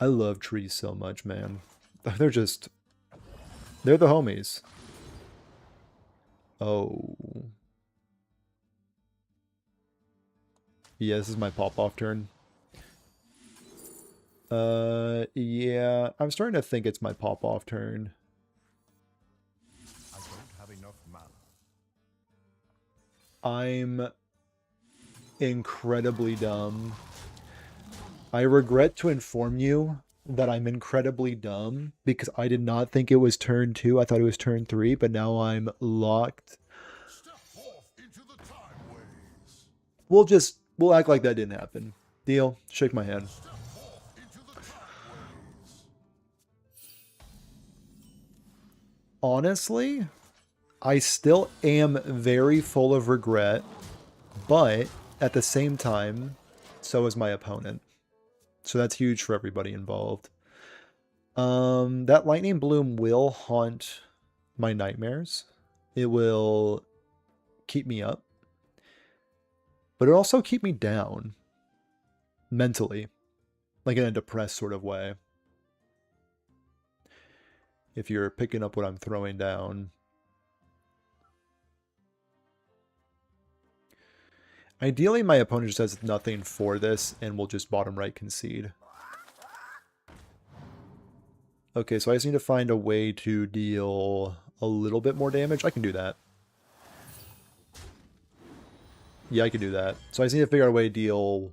I love trees so much, man. They're the homies. Oh. Yeah, this is my pop-off turn. Yeah, I'm starting to think it's my pop-off turn. I don't have enough mana. I'm incredibly dumb. I regret to inform you that I'm incredibly dumb because I did not think it was turn 2. I thought it was turn 3, but now I'm locked. Step off into the time ways. We'll act like that didn't happen. Deal? Shake my hand. Step off into the time ways. Honestly, I still am very full of regret, but at the same time, so is my opponent. So that's huge for everybody involved. That Lightning Bloom will haunt my nightmares. It will keep me up. But it'll also keep me down. Mentally. Like in a depressed sort of way. If you're picking up what I'm throwing down. Ideally, my opponent just has nothing for this and will just bottom right concede. Okay, so I just need to find a way to deal a little bit more damage. I can do that. Yeah, I can do that. So I just need to figure out a way to deal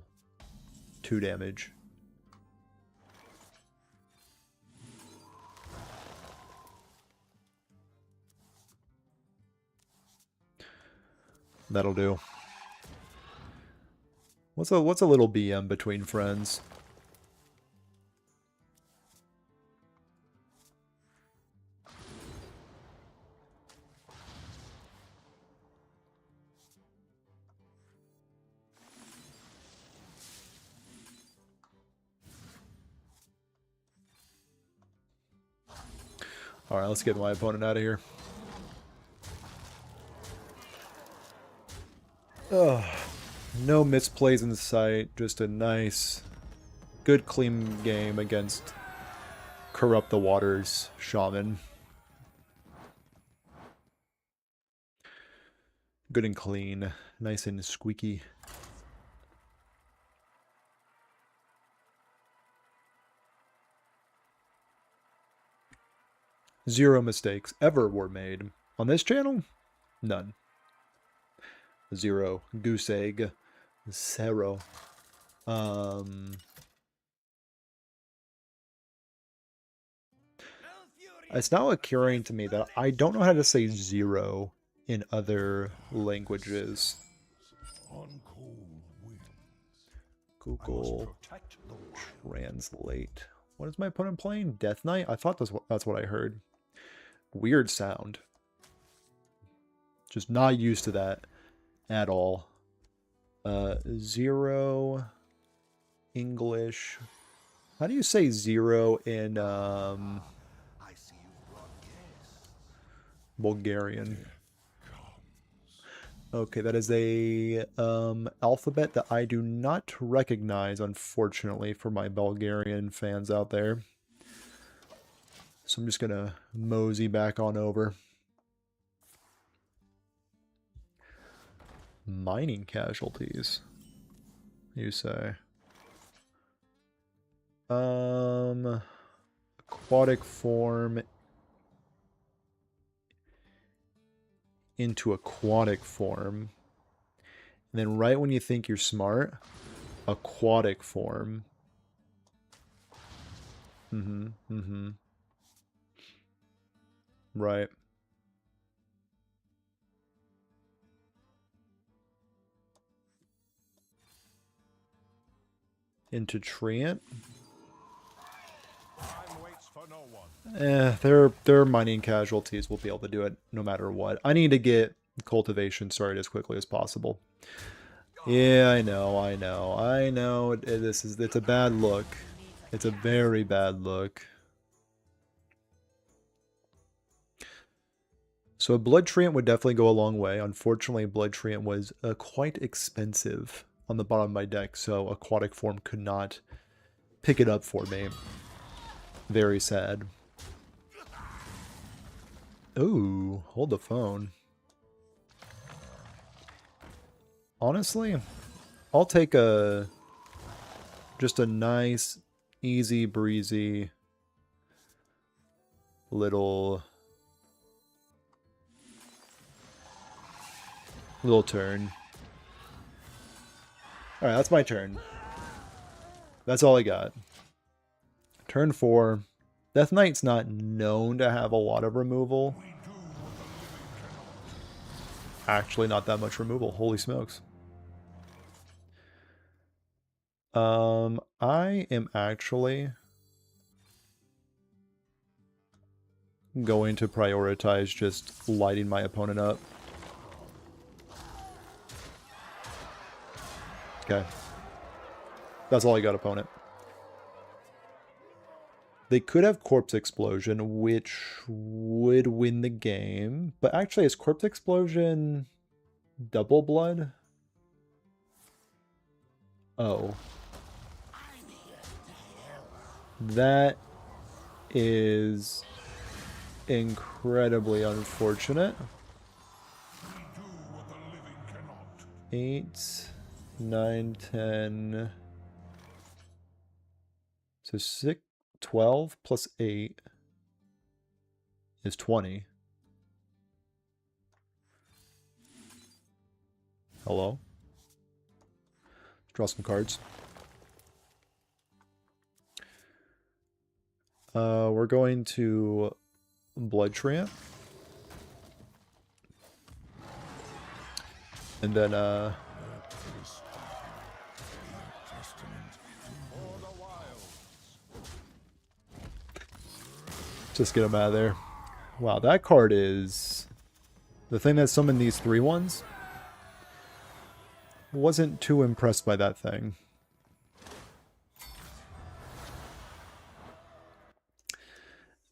2 damage. That'll do. What's a little BM between friends? All right, let's get my opponent out of here. Ugh. No misplays in sight. Just a nice, good, clean game against Corrupt the Waters Shaman. Good and clean. Nice and squeaky. Zero mistakes ever were made. On this channel, none. Zero. Goose egg. Zero. It's now occurring to me that I don't know how to say zero in other languages. On cold winds, I must Google protect the wild. translate. What is my opponent playing? Death Knight? I thought that's what I heard. Weird sound. Just not used to that at all. Zero English. How do you say zero in I see you've brought guests. Bulgarian? Okay, that is a alphabet that I do not recognize, unfortunately, for my Bulgarian fans out there. So I'm just gonna mosey back on over. Mining casualties, you say? Aquatic form into aquatic form. And then right when you think you're smart, aquatic form. Right. Into treant. Time waits for no one. Their mining casualties will be able to do it no matter what. I need to get cultivation started as quickly as possible. Yeah, I know. It's a bad look. It's a very bad look. So a blood treant would definitely go a long way. Unfortunately, blood treant was quite expensive on the bottom of my deck, so aquatic form could not pick it up for me. Very sad. Ooh, hold the phone. Honestly, I'll take just a nice, easy breezy little turn. Alright, that's my turn. That's all I got. Turn 4. Death Knight's not known to have a lot of removal. Actually, not that much removal. Holy smokes. I am actually going to prioritize just lighting my opponent up. Okay. That's all I got, opponent. They could have Corpse Explosion, which would win the game. But actually, is Corpse Explosion double blood? Oh. That is incredibly unfortunate. 8, 9, 10. So 6, 12 plus 8. is 20. Hello? Draw some cards. We're going to Blood Tramp. And then, just get him out of there. Wow, that card is... The thing that summoned these 3/1s? Wasn't too impressed by that thing.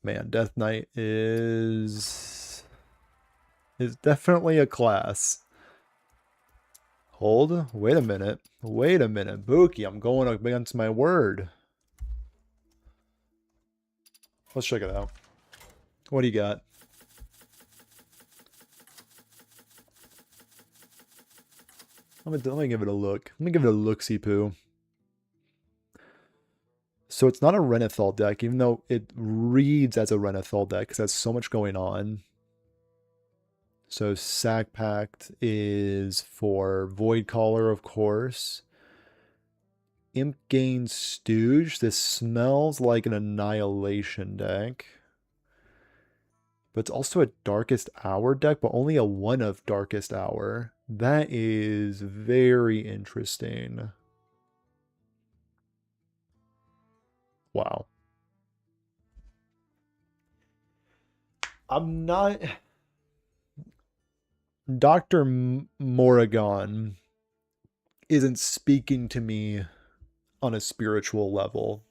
Man, Death Knight is definitely a class. Hold. Wait a minute. Wait a minute. Buki, I'm going against my word. Let's check it out. What do you got? Let me give it a look. Let me give it a look-see poo. So it's not a Renathal deck, even though it reads as a Renathal deck because there's so much going on. So Sack Pact is for Void Caller, of course. Imp Gain Stooge. This smells like an Annihilation deck. But it's also a Darkest Hour deck, but only a 1 of Darkest Hour. That is very interesting. Wow. I'm not... Dr. Morrigan isn't speaking to me on a spiritual level.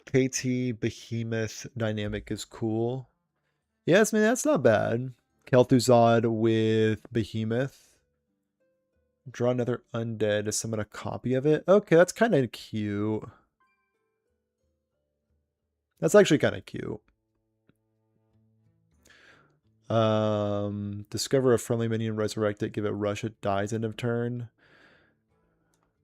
KT Behemoth dynamic is cool. Yes, man, that's not bad. Kel'Thuzad with Behemoth. Draw another undead to summon a copy of it. Okay, that's kind of cute. That's actually kind of cute. Discover a friendly minion, resurrect it, give it rush, it dies end of turn.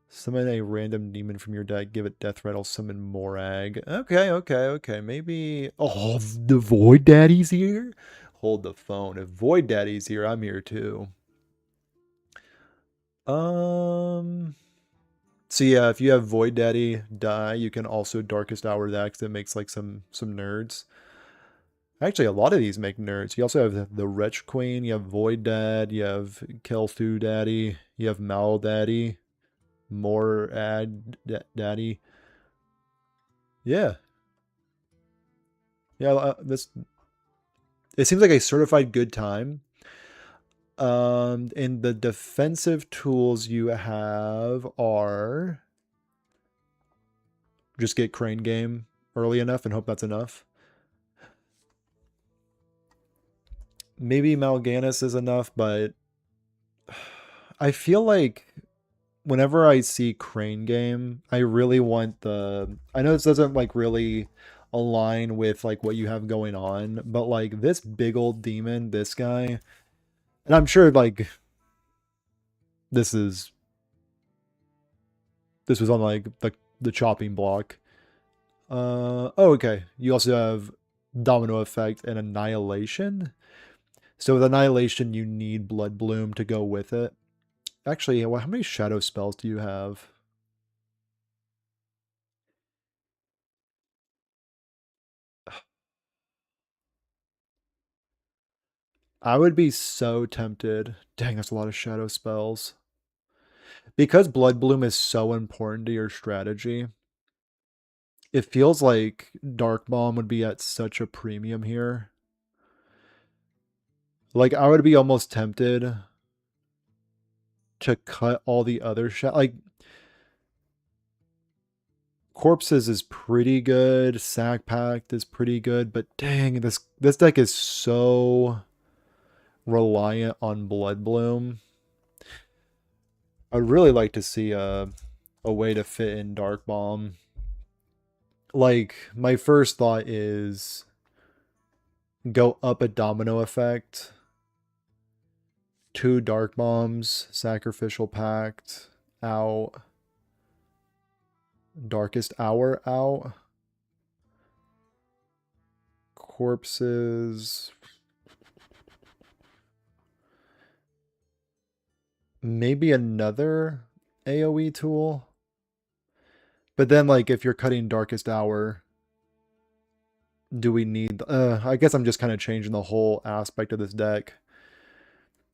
Summon a random demon from your deck, give it death rattle, summon Morag. Okay. Maybe... Oh, the Void Daddy's here? Hold the phone. If Void Daddy's here, I'm here too. So yeah, if you have Void Daddy die, you can also Darkest Hour that because it makes like some nerds. Actually, a lot of these make nerds. You also have the Wretch Queen, you have Void Dad, you have Kel'Thu Daddy, you have Mal Daddy, Morad Daddy. Yeah. Yeah, this... It seems like a certified good time. And the defensive tools you have are... Just get Crane Game early enough and hope that's enough. Maybe Mal'Ganis is enough, but I feel like whenever I see Crane Game, I really want the... I know this doesn't like really align with like what you have going on, but like this big old demon, this guy, and I'm sure like this was on like the chopping block. Oh, okay. You also have Domino Effect and Annihilation. So with Annihilation, you need Blood Bloom to go with it. Actually, how many shadow spells do you have? I would be so tempted. Dang, that's a lot of shadow spells. Because Blood Bloom is so important to your strategy, it feels like Dark Bomb would be at such a premium here. Like, I would be almost tempted to cut all the other like, Corpses is pretty good, Sack Pact is pretty good, but dang, this deck is so reliant on Blood Bloom. I'd really like to see a way to fit in Dark Bomb. Like, my first thought is go up a Domino Effect, 2 Dark Bombs, Sacrificial Pact out, Darkest Hour out. corpses. Maybe another AoE tool. But then, like, if you're cutting Darkest Hour, do we need... I guess I'm just kind of changing the whole aspect of this deck.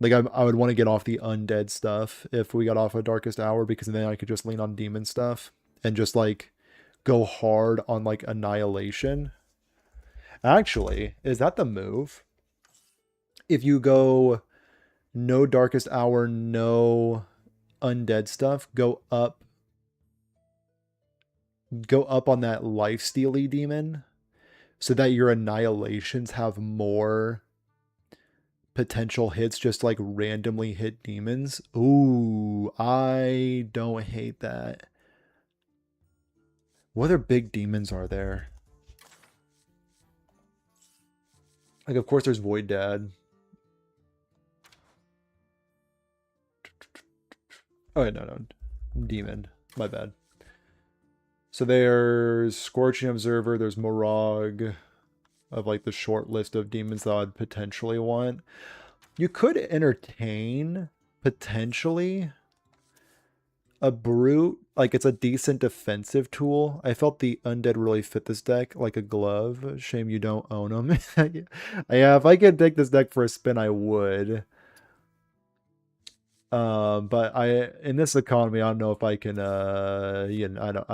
Like, I would want to get off the undead stuff if we got off of Darkest Hour, because then I could just lean on demon stuff and just, like, go hard on, like, Annihilation. Actually, is that the move? If you go no Darkest Hour, no undead stuff, go up on that lifesteal-y demon so that your Annihilations have more potential hits, just like randomly hit demons. Ooh, I don't hate that. What other big demons are there? Like, of course, there's Void Dad. Oh, wait, no. Demon. My bad. So there's Scorching Observer, there's Morag, of like the short list of demons that I'd potentially want. You could entertain, potentially, a Brute. Like, it's a decent defensive tool. I felt the Undead really fit this deck like a glove. Shame you don't own them. Yeah, if I could take this deck for a spin, I would. But in this economy, I don't know if I can, I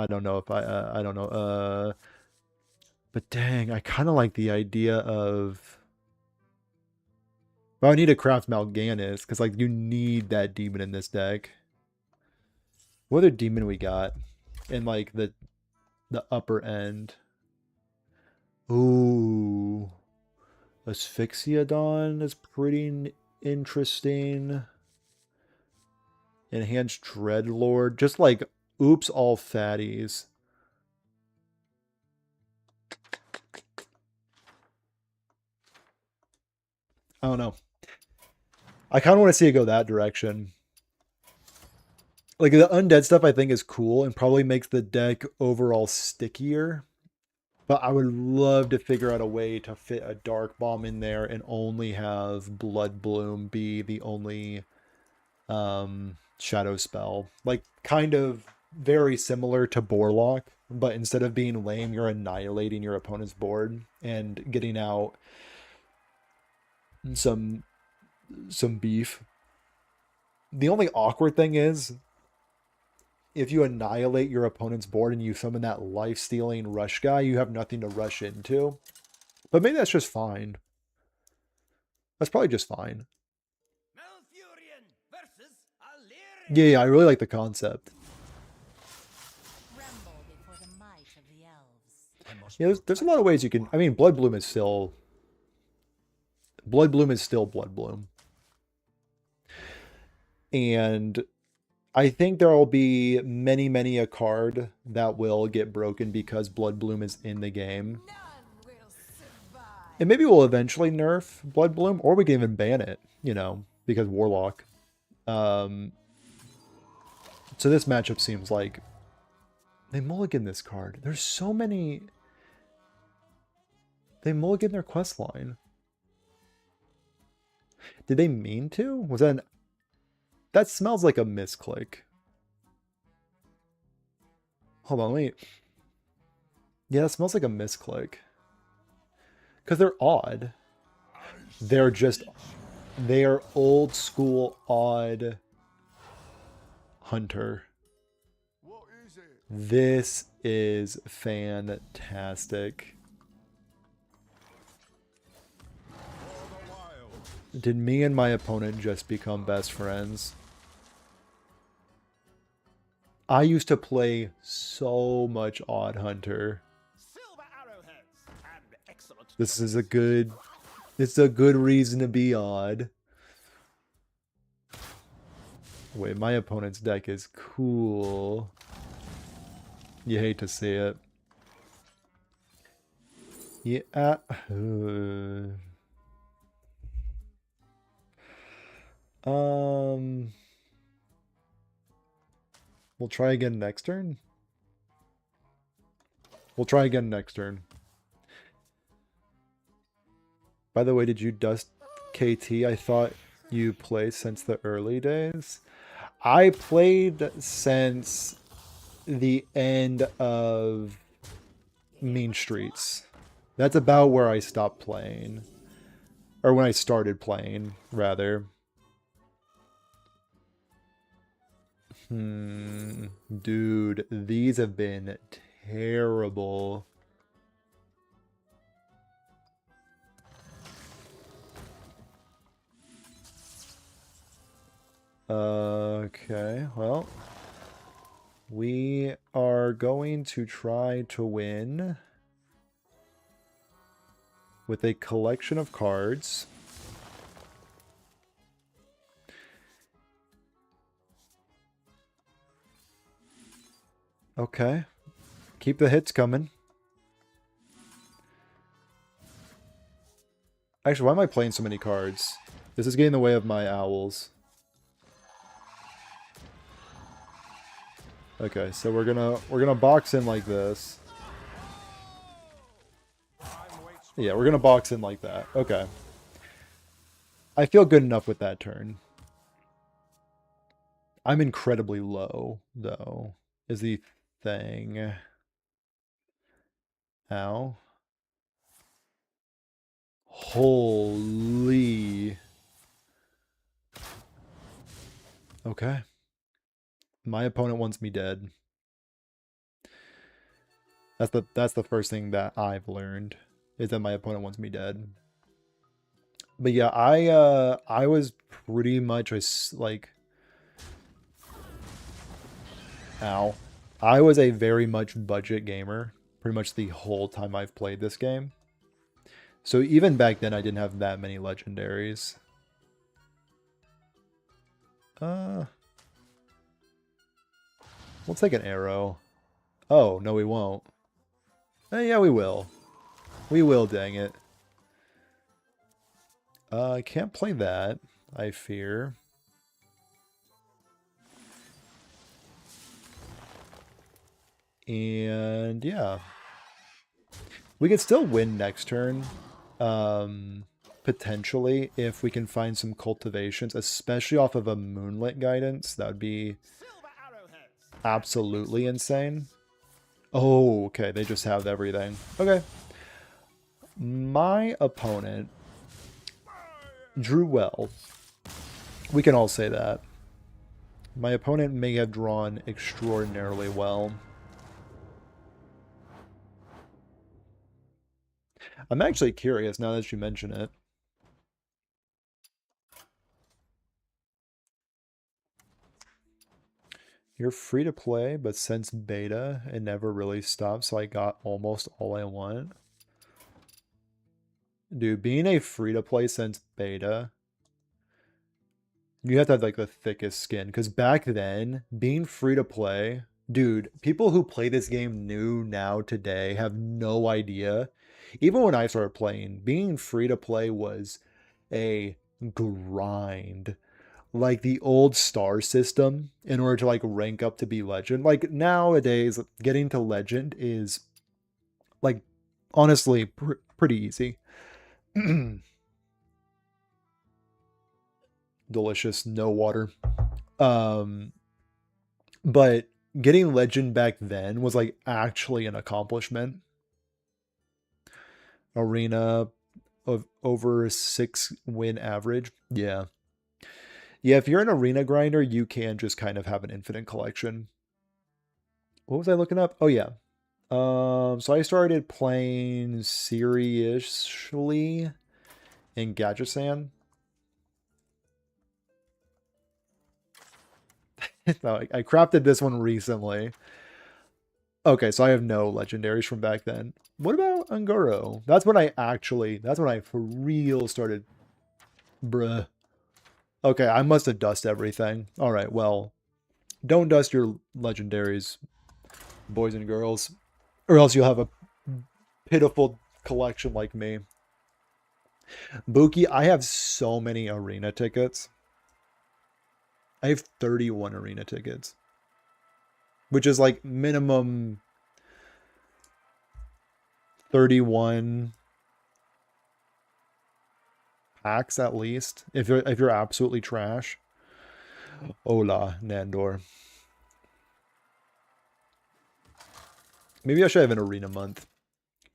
don't know if I don't know, but dang, I kind of like the idea of, well, I need to craft Mal'Ganis, because, like, you need that demon in this deck. What other demon we got in, like, the upper end? Ooh, Asphyxiodon is pretty interesting. Enhanced Dreadlord. Just like, oops, all fatties. I don't know. I kind of want to see it go that direction. Like, the undead stuff I think is cool and probably makes the deck overall stickier. But I would love to figure out a way to fit a Dark Bomb in there and only have Blood Bloom be the only shadow spell. Like, kind of very similar to Borlock, but instead of being lame, you're annihilating your opponent's board and getting out some beef. The only awkward thing is, if you annihilate your opponent's board and you summon that life-stealing rush guy, you have nothing to rush into. But maybe that's just fine. That's probably just fine. Yeah, I really like the concept. Yeah, there's a lot of ways you can... I mean, Blood Bloom is still... Blood Bloom is still Blood Bloom. And I think there will be many a card that will get broken because Blood Bloom is in the game. And maybe we'll eventually nerf Blood Bloom, or we can even ban it, you know, because Warlock. So this matchup seems like they mulligan this card. There's so many... They mulligan their quest line. Did they mean to? Was that an... That smells like a misclick. Hold on, wait. Yeah, that smells like a misclick. Because they're odd. They're just... They are old school odd hunter. This is fantastic. Did me and my opponent just become best friends? I used to play so much Odd Hunter. This is a good... It's a good reason to be odd. Wait, my opponent's deck is cool. You hate to see it. Yeah. We'll try again next turn. We'll try again next turn. By the way, did you dust KT? I thought you played since the early days. I played since the end of Mean Streets. That's about where I stopped playing. Or when I started playing, rather. Dude, these have been terrible. Okay, well, we are going to try to win with a collection of cards. Okay, keep the hits coming. Actually, why am I playing so many cards? This is getting in the way of my owls. Okay, so we're gonna box in like this. Yeah, we're gonna box in like that. Okay. I feel good enough with that turn. I'm incredibly low, though, is the thing. Ow. Holy. Okay. My opponent wants me dead. That's the first thing that I've learned, is that my opponent wants me dead. But yeah, I was pretty much like, ow. I was a very much budget gamer pretty much the whole time I've played this game. So even back then I didn't have that many legendaries. We'll take an arrow. Oh, no we won't. Yeah, we will. We will, dang it. I can't play that, I fear. And yeah. We could still win next turn. Potentially, if we can find some cultivations, especially off of a Moonlit Guidance. That would be absolutely insane. Oh, okay. They just have everything. Okay. My opponent drew well. We can all say that. My opponent may have drawn extraordinarily well. I'm actually curious now that you mention it. You're free to play, but since beta, it never really stopped, so I got almost all I want. Dude, being a free to play since beta, you have to have like the thickest skin. Because back then, being free to play, dude, people who play this game new now today have no idea. Even when I started playing, being free to play was a grind. Like the old star system in order to like rank up to be legend. Like nowadays, getting to legend is like honestly pretty easy. Delicious, no water. But getting legend back then was like actually an accomplishment. Arena of over 6 win average. Yeah. Yeah, if you're an arena grinder, you can just kind of have an infinite collection. What was I looking up? Oh yeah. So I started playing seriously in Gadgesan. No, I crafted this one recently. Okay, so I have no legendaries from back then. What about Anguro? That's when I for real started. Bruh. Okay, I must have dusted everything. Alright, well, don't dust your legendaries, boys and girls, or else you'll have a pitiful collection like me. Buki, I have so many arena tickets. I have 31 arena tickets, which is like minimum 31 packs at least. If you're absolutely trash. Hola, Nandor. Maybe I should have an arena month.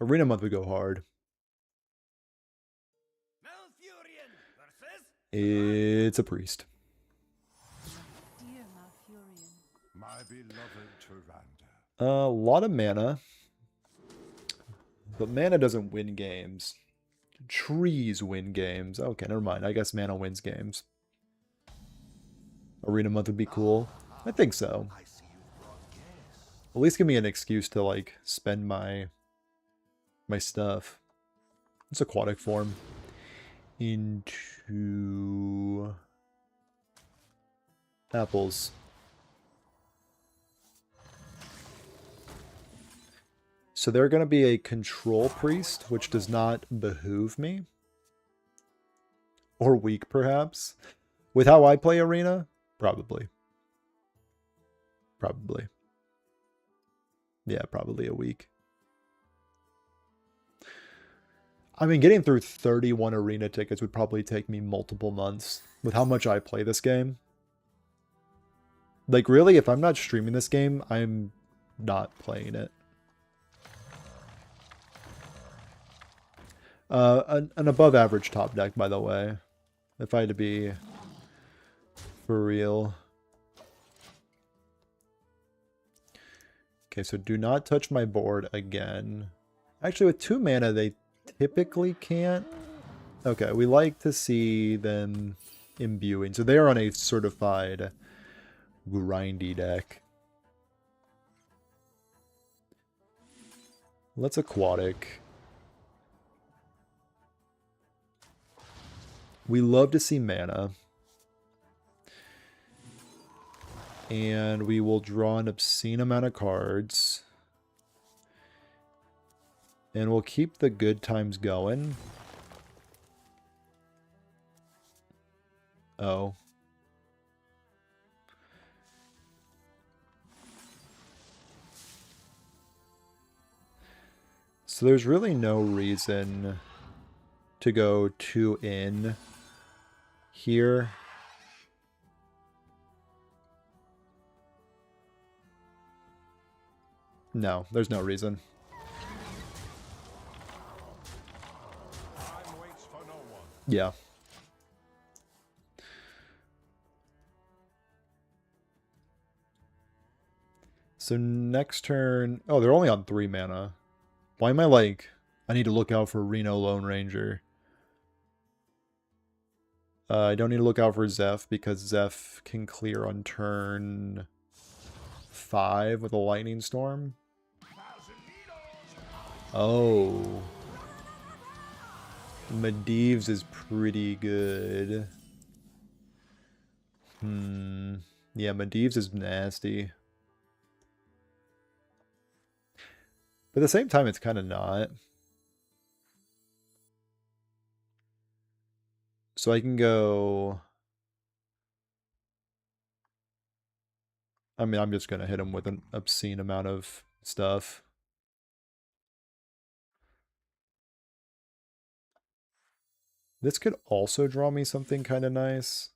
Arena month would go hard. Malfurion versus It's a priest. Dear Malfurion. my beloved Tyrande. A lot of mana. But mana doesn't win games. Trees win games. Okay, never mind. I guess mana wins games. Arena month would be cool. I think so. I see you've brought guests. At least give me an excuse to, like, spend my stuff. It's aquatic form. Into apples. So they're going to be a control priest, which does not behoove me. Or weak, perhaps. With how I play Arena? Probably. Probably. Yeah, probably a week. I mean, getting through 31 Arena tickets would probably take me multiple months with how much I play this game. Like, really, if I'm not streaming this game, I'm not playing it. An above average top deck, by the way. If I had to be for real. Okay, so do not touch my board again. Actually, with 2 mana, they typically can't. Okay, we like to see them imbuing. So they are on a certified grindy deck. Let's aquatic. We love to see mana. And we will draw an obscene amount of cards. And we'll keep the good times going. Oh. So there's really no reason to go 2 in here. No, there's no reason. Time waits for no one. Yeah. So next turn... Oh, they're only on 3 mana. Why am I like... I need to look out for Reno Lone Ranger. I don't need to look out for Zeph because Zeph can clear on turn 5 with a Lightning Storm. Oh. Medivh is pretty good. Yeah, Medivh is nasty. But at the same time, it's kind of not. So I can go... I mean, I'm just going to hit him with an obscene amount of stuff. This could also draw me something kind of nice.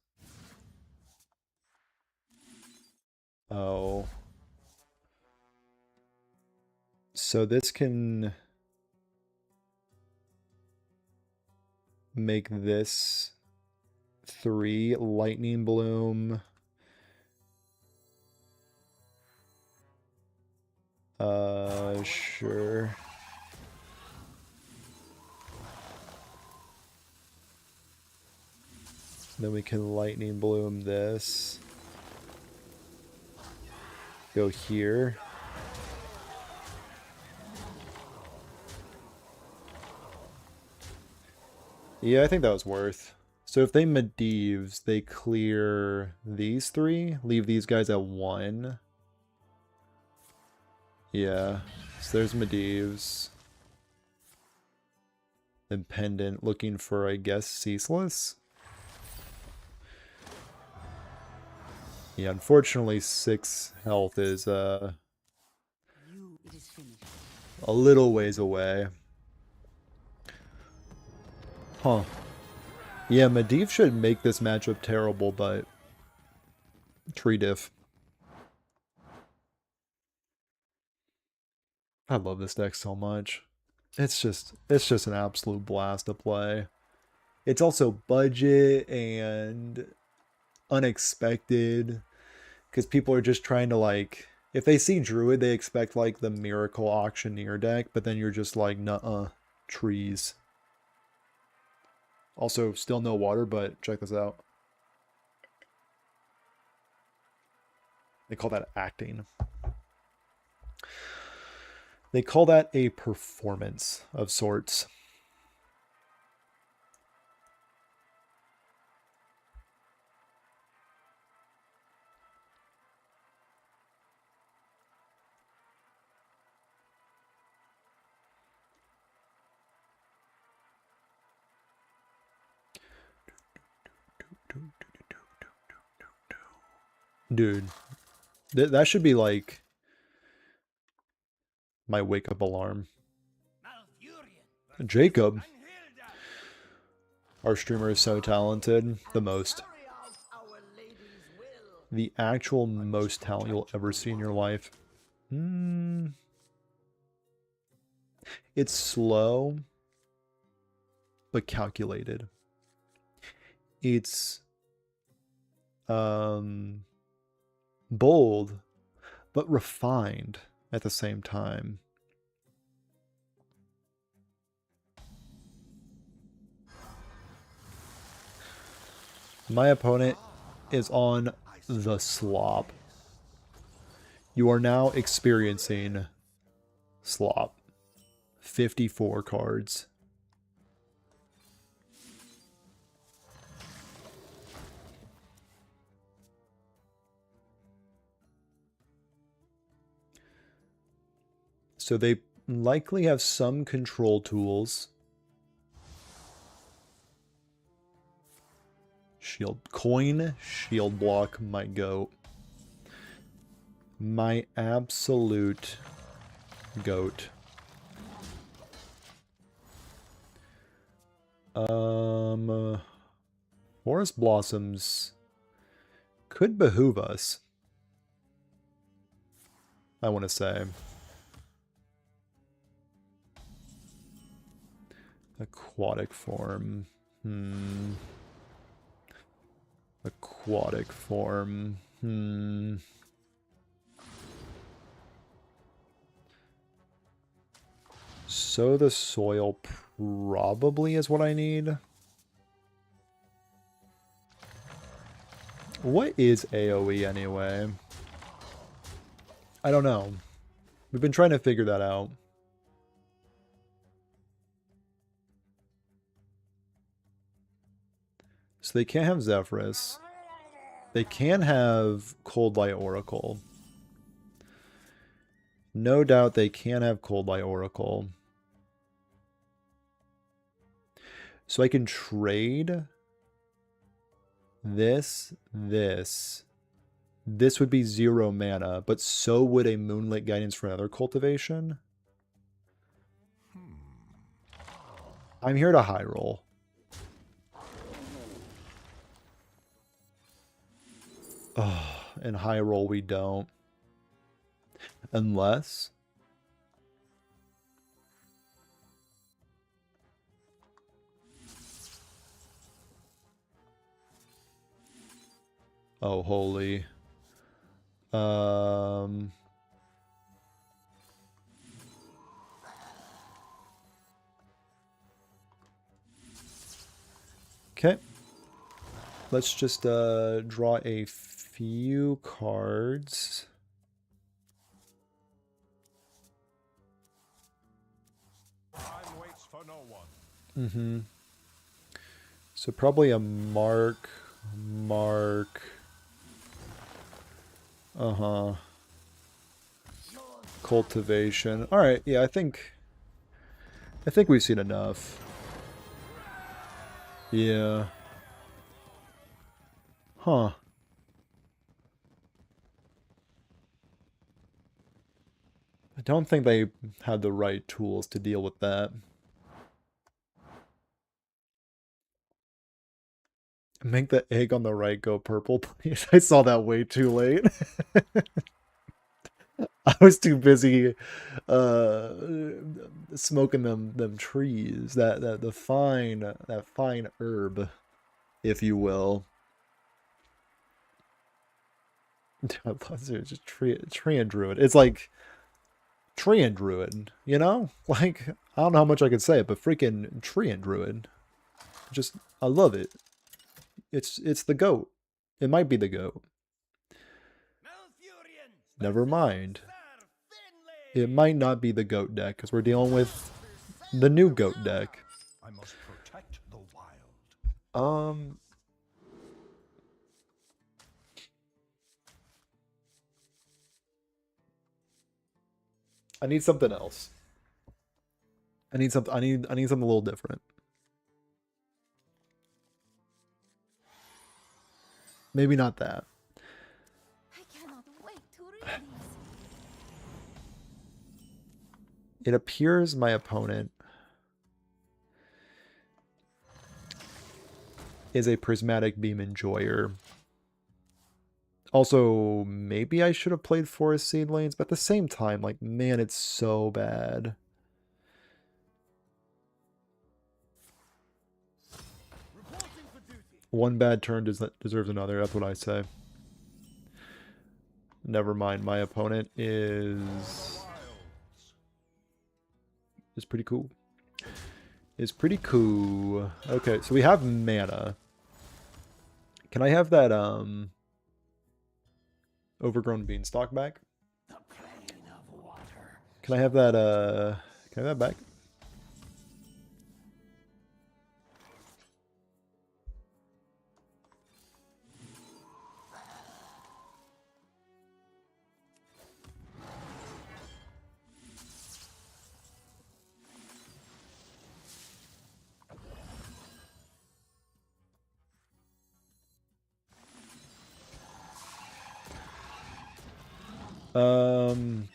Oh. So this can make this 3 Lightning Bloom. Sure. Then we can Lightning Bloom this. Go here. Yeah, I think that was worth. So if they Medivhs, they clear these 3, leave these guys at 1. Yeah, so there's Medivhs. Then Pendant, looking for, I guess, Ceaseless? Yeah, unfortunately 6 health is a little ways away. Huh. Yeah, Medivh should make this matchup terrible, but tree diff. I love this deck so much. It's just an absolute blast to play. It's also budget and unexpected because people are just trying to like if they see Druid, they expect like the Miracle Auctioneer deck, but then you're just like, nuh-uh, trees. Also, still no water, but check this out. They call that acting. They call that a performance of sorts. Dude, that should be like my wake-up alarm. Jacob, our streamer, is so talented. The most. The actual most talent you'll ever see in your life. It's slow, but calculated. It's bold, but refined at the same time. My opponent is on the slop. You are now experiencing slop. 54 cards. So they likely have some control tools. Shield coin, shield block, my goat. My absolute goat. Forest Blossoms could behoove us, I want to say. Aquatic form. Aquatic form. Sow the soil probably is what I need. What is AoE anyway? I don't know. We've been trying to figure that out. So they can't have Zephyrus. They can have Cold Light Oracle. No doubt they can have Cold Light Oracle. So I can trade this. This would be 0 mana, but so would a Moonlit Guidance for another cultivation. I'm here to high roll. Oh, and high roll we don't. Unless... Oh, holy. Okay. Let's just draw a few cards. Time waits for no one. So probably a mark. Cultivation. All right, yeah, I think we've seen enough. Yeah. Huh. I don't think they had the right tools to deal with that. Make the egg on the right go purple, please. I saw that way too late. I was too busy uh smoking them trees, the fine that fine herb, if you will. I love it, just tree and druid. It's like tree and druid, you know? Like I don't know how much I could say, but freaking tree and druid. Just I love it. It's the goat. It might be the goat. Malfurion! Never mind. Sir Finlay! It might not be the goat deck because we're dealing with the new goat deck. I must protect the wild. Um, I need something else. I need something. I need something a little different. Maybe not that. I cannot wait to read these. It appears my opponent is a prismatic beam enjoyer. Also, maybe I should have played Forest Seedlings, but at the same time, like, man, it's so bad. Reporting for duty. One bad turn deserves another, that's what I say. Never mind, my opponent is pretty cool. Is pretty cool. Okay, so we have mana. Can I have that, overgrown beanstalk back? The plane of water. Can I have that, can I have that back?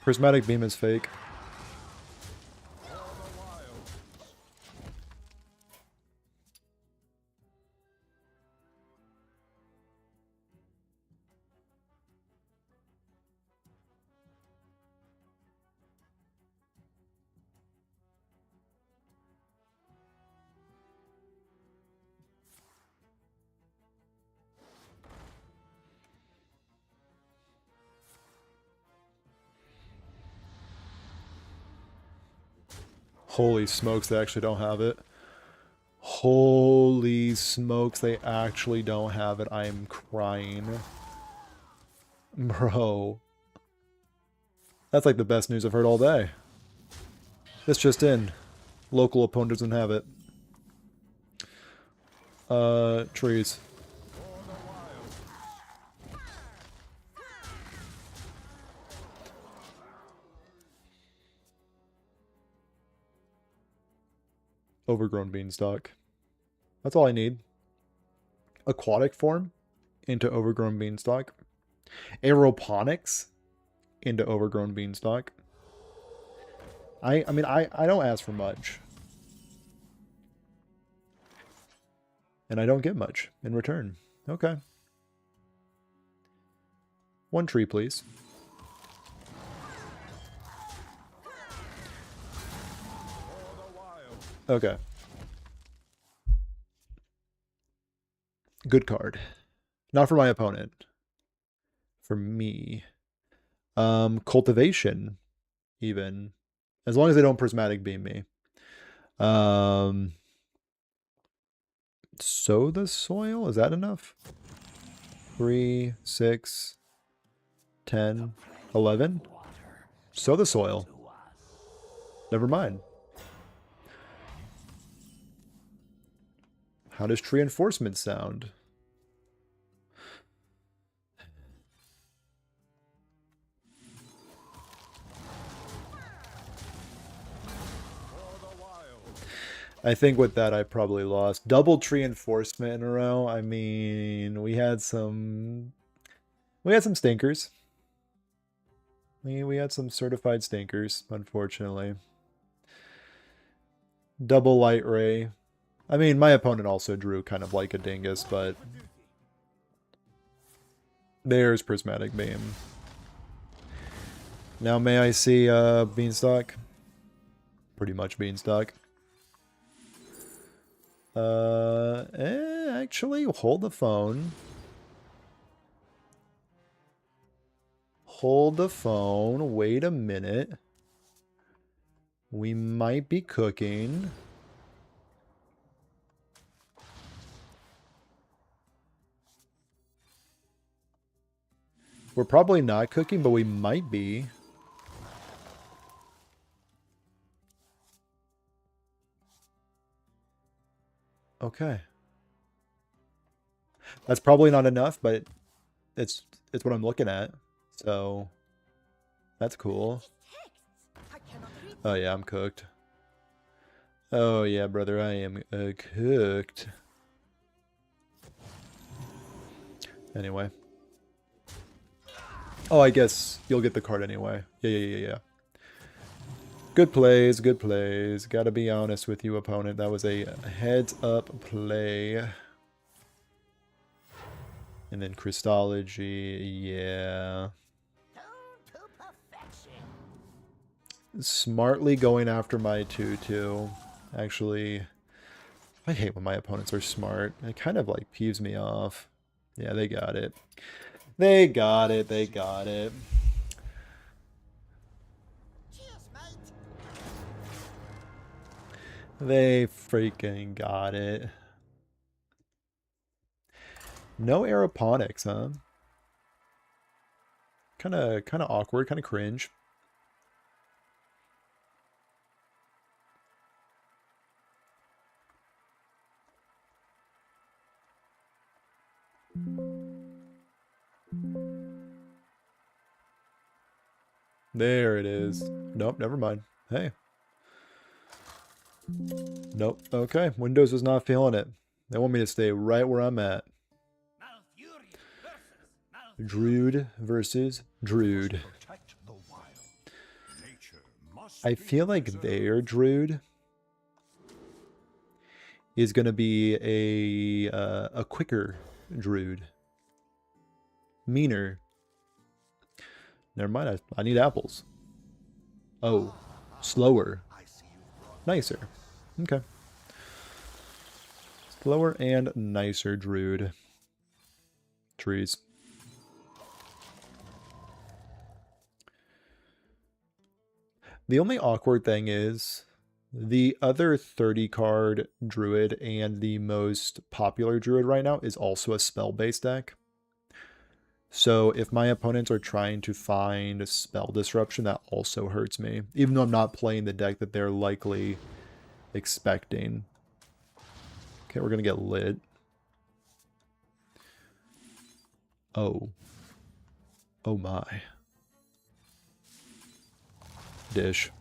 Prismatic beam is fake. Holy smokes, they actually don't have it. Holy smokes, they actually don't have it. I am crying. Bro. That's like the best news I've heard all day. This just in. Local opponent doesn't have it. Trees. Overgrown beanstalk. That's all I need. Aquatic form into overgrown beanstalk. Aeroponics into overgrown beanstalk. I mean, I don't ask for much. And I don't get much in return. Okay. One tree, please. Okay. Good card. Not for my opponent. For me. Cultivation, even. As long as they don't prismatic beam me. Sow the soil? Is that enough? 3, 6, 10, 11? Sow the soil. Never mind. How does tree enforcement sound? I think with that I probably lost. Double tree enforcement in a row. I mean, we had some stinkers. We had some certified stinkers, unfortunately. Double light ray. I mean, my opponent also drew kind of like a dingus, but there's Prismatic Beam. Now may I see Beanstalk? Pretty much Beanstalk. Actually, hold the phone. Hold the phone. Wait a minute. We might be cooking. We're probably not cooking, but we might be. Okay. That's probably not enough, but it's what I'm looking at. So that's cool. I cannot read. Oh yeah, I'm cooked. Oh yeah, brother, I am cooked. Anyway. Oh, I guess you'll get the card anyway. Yeah. Good plays, good plays. Gotta be honest with you, opponent. That was a heads-up play. And then Christology, yeah. To perfection. Smartly going after my 2-2. Actually, I hate when my opponents are smart. It kind of like peeves me off. Yeah, they got it. They got it. They got it. Cheers, mate. They freaking got it. No aeroponics, huh? Kind of awkward, kind of cringe. There it is. Nope, never mind. Hey. Nope. Okay, Windows is not feeling it. They want me to stay right where I'm at. Druid versus Druid. Protect the wild. Nature must I be feel like preserved. their Druid is going to be a quicker Druid. Meaner. Never mind, I need apples. Oh, slower. I see you brought Nicer. Okay. Slower and nicer Druid. Trees. The only awkward thing is the other 30 card Druid and the most popular Druid right now is also a spell-based deck. So if my opponents are trying to find spell disruption, that also hurts me. Even though I'm not playing the deck that they're likely expecting. Okay, we're going to get lit. Oh. Oh my. Dish.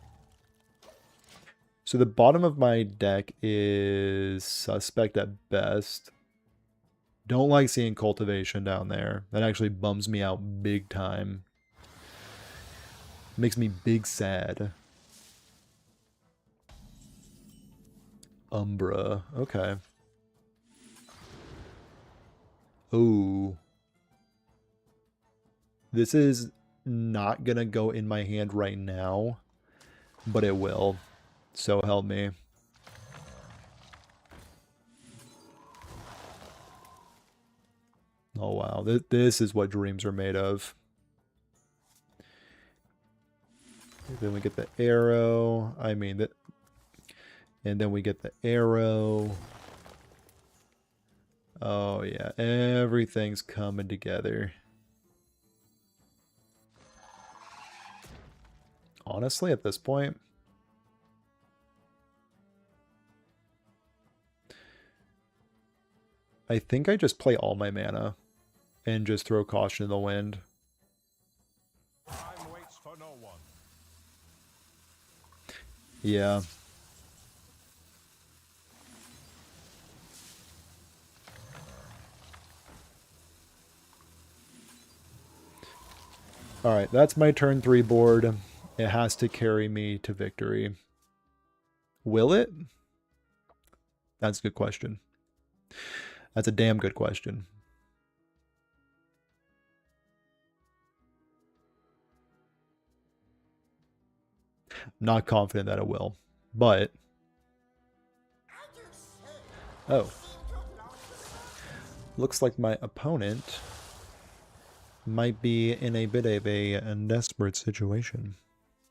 So the bottom of my deck is suspect at best. Don't like seeing cultivation down there. That actually bums me out big time. Makes me big sad. Umbra. Okay. Ooh. This is not gonna go in my hand right now, but it will. So help me. Oh wow, this is what dreams are made of. Then we get the arrow. I mean that, and then we get the arrow. Oh yeah, everything's coming together. Honestly, at this point, I think I just play all my mana and just throw caution in the wind. time waits for no one. Yeah. Alright, that's my turn 3 board. It has to carry me to victory. Will it? That's a good question. That's a damn good question. Not confident that it will, but oh, looks like my opponent might be in a bit of a desperate situation.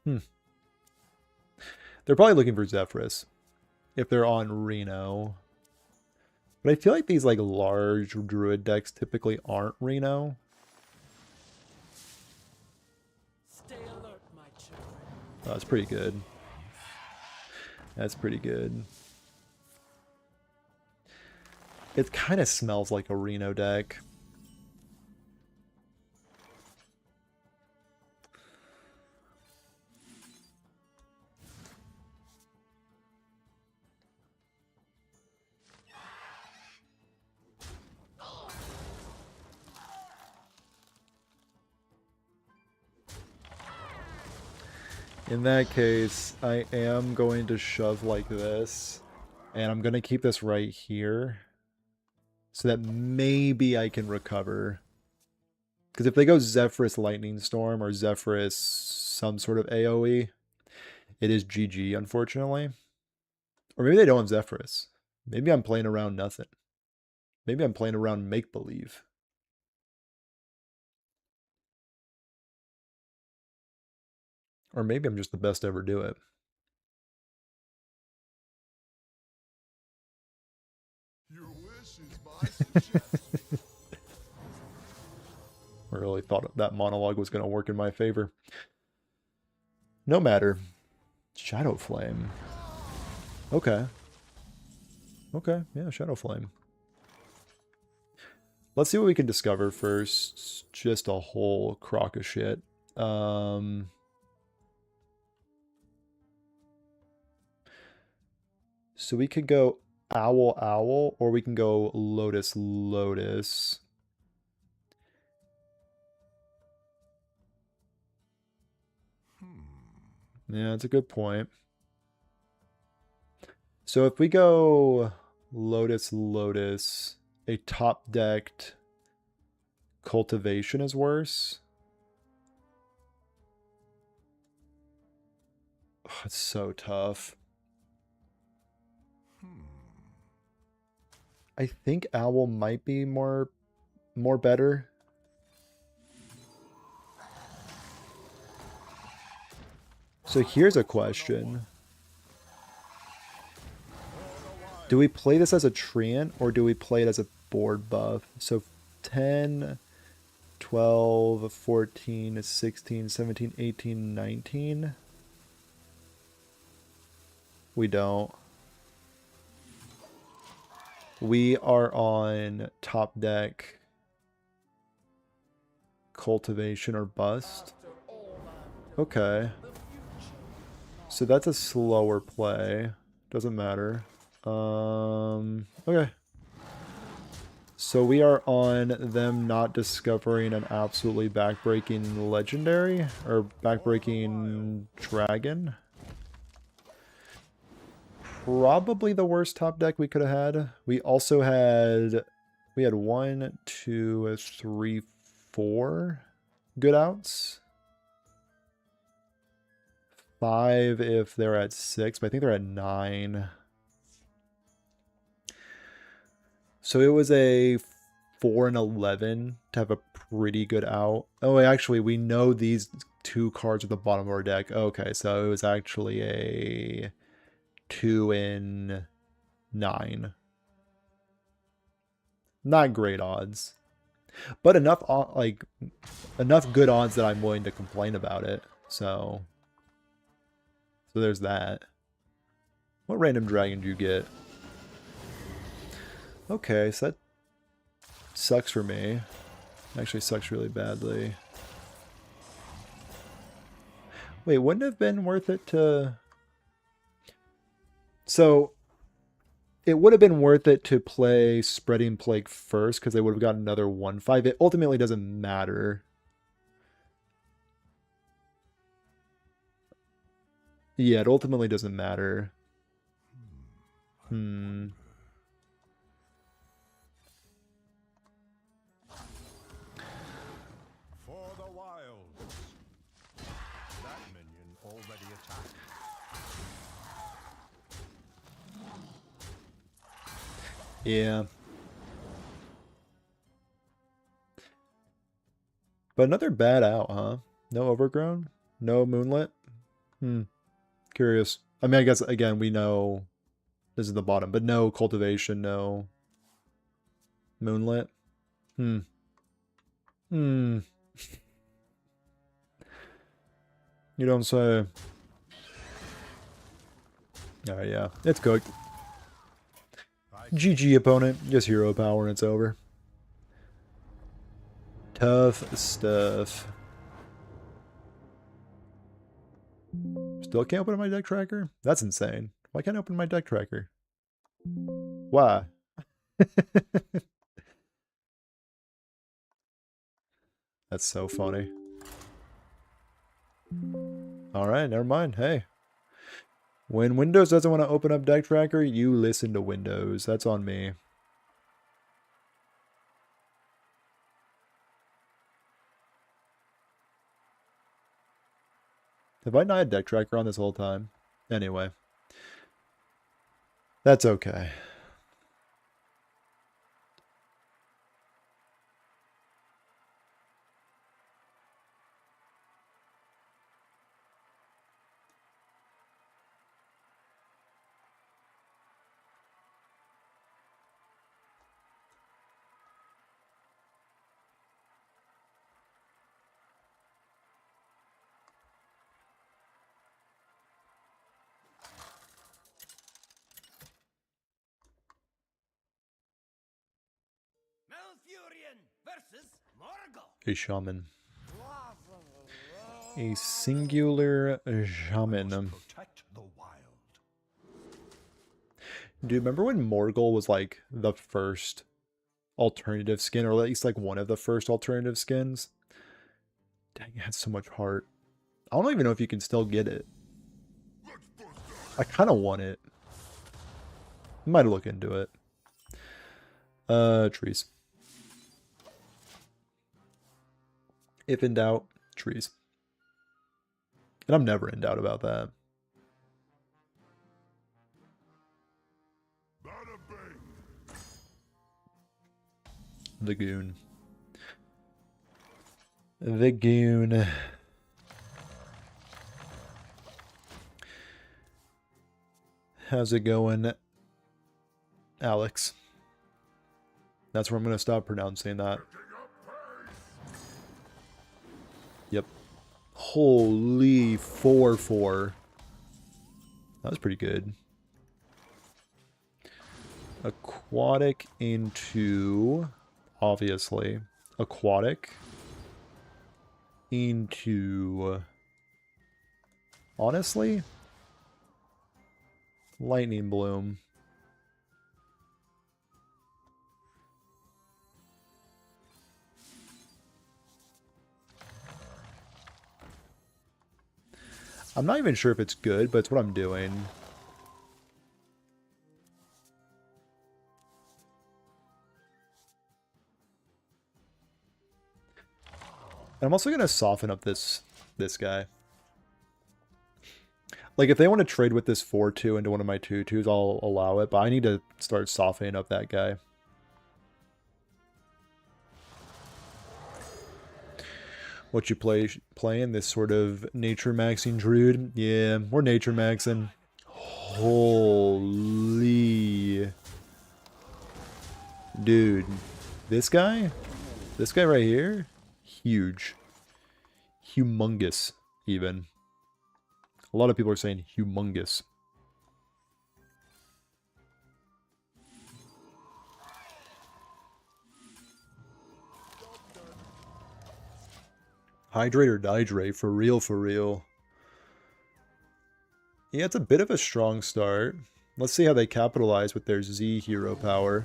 They're probably looking for Zephyrus if they're on Reno. But I feel like these like large druid decks typically aren't Reno. Stay alert, my children. Oh, that's pretty good. That's pretty good. It kind of smells like a Reno deck. In that case, I am going to shove like this, and I'm going to keep this right here so that maybe I can recover. Because if they go Zephyrus Lightning Storm or Zephyrus some sort of AoE, it is GG, unfortunately. Or maybe they don't have Zephyrus. Maybe I'm playing around nothing. Maybe I'm playing around make-believe. Or maybe I'm just the best to ever do it. Your wish is my suggestion. I really thought that monologue was going to work in my favor. No matter. Shadow Flame. Okay. Okay, yeah, Shadow Flame. Let's see what we can discover first. Just a whole crock of shit. So we could go Owl Owl, or we can go Lotus Lotus. Yeah, that's a good point. So if we go Lotus Lotus, a top-decked Cultivation is worse. Oh, it's so tough. I think Owl might be more better. So here's a question. Do we play this as a treant or do we play it as a board buff? So 10, 12, 14, 16, 17, 18, 19. We don't. We are on top deck Cultivation or Bust. Okay. So that's a slower play. Doesn't matter. Okay. So we are on them not discovering an absolutely backbreaking legendary or backbreaking dragon. Probably the worst top deck we could have had. We also had 1, 2, 3, 4 good outs. 5 if they're at 6, but I think they're at 9. So it was a 4 and 11 to have a pretty good out. Oh, actually, we know these 2 cards at the bottom of our deck. Okay, so it was actually a 2 and 9. Not great odds, but enough good odds that I'm willing to complain about it. So there's that. What random dragon do you get? Okay, so that sucks for me. Actually sucks really badly. Wait, wouldn't it have been worth it to... So, it would have been worth it to play Spreading Plague first, because they would have gotten another 1/5. It ultimately doesn't matter. Yeah, it ultimately doesn't matter. Yeah. But another bad out, huh? No overgrown? No moonlit? Hmm. Curious. I mean, I guess, again, we know this is the bottom, but no cultivation, no moonlit. Hmm. Hmm. You don't say. Alright, yeah. It's cooked. GG opponent. Just hero power and it's over. Tough stuff. Still can't open my deck tracker? That's insane. Why can't I open my deck tracker? Why? That's so funny. Alright, never mind. Hey. When Windows doesn't want to open up deck tracker, you listen to Windows. That's on me. Have I not had deck tracker on this whole time? Anyway. That's okay. Malfurion versus Morgul. A shaman. A singular shaman. Protect the wild. Do you remember when Morgul was like the first alternative skin, or at least like one of the first alternative skins? Dang, it had so much heart. I don't even know if you can still get it. I kind of want it. Might look into it. Trees. If in doubt, trees. And I'm never in doubt about that. The goon. The goon. How's it going, Alex? That's where I'm going to stop pronouncing that. Yep. Holy 4-4. That was pretty good. Aquatic into... Obviously. Aquatic. Into... Honestly? Lightning Bloom. I'm not even sure if it's good, but it's what I'm doing. And I'm also going to soften up this guy. Like, if they want to trade with this 4-2 into one of my 2-2s, I'll allow it. But I need to start softening up that guy. What you playing? This sort of nature maxing druid? Yeah, we're nature maxing. Holy. Dude. This guy? This guy right here? Huge. Humongous, even. A lot of people are saying humongous. Hydrate or dihydrate, for real, for real. Yeah, it's a bit of a strong start. Let's see how they capitalize with their Z hero power.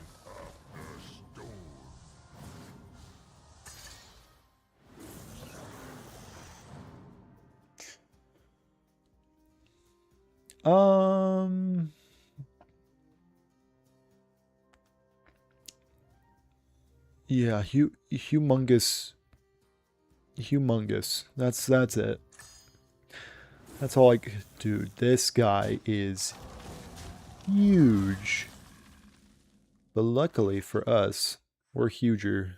Yeah, humongous. Humongous. That's it. That's all dude, this guy is huge. But luckily for us, we're huger.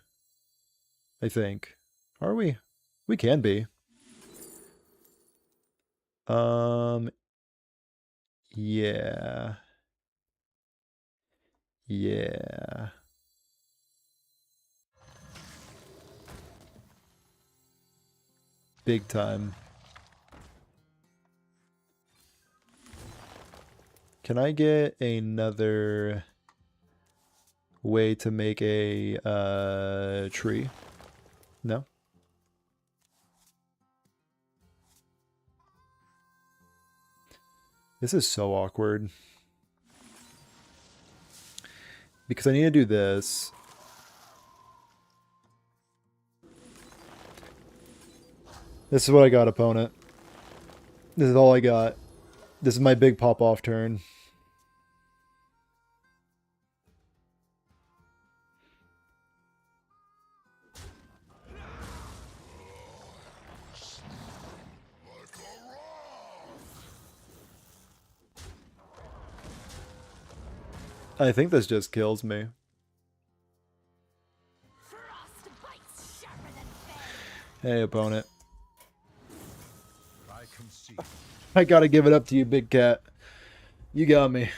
I think. Are we? We can be. Yeah. Yeah. Big time. Can I get another way to make a tree? No? This is so awkward. Because I need to do this. This is what I got, opponent. This is all I got. This is my big pop-off turn. I think this just kills me. Frostbite's sharper than venom. Hey, opponent. I concede. I gotta give it up to you, big cat. You got me.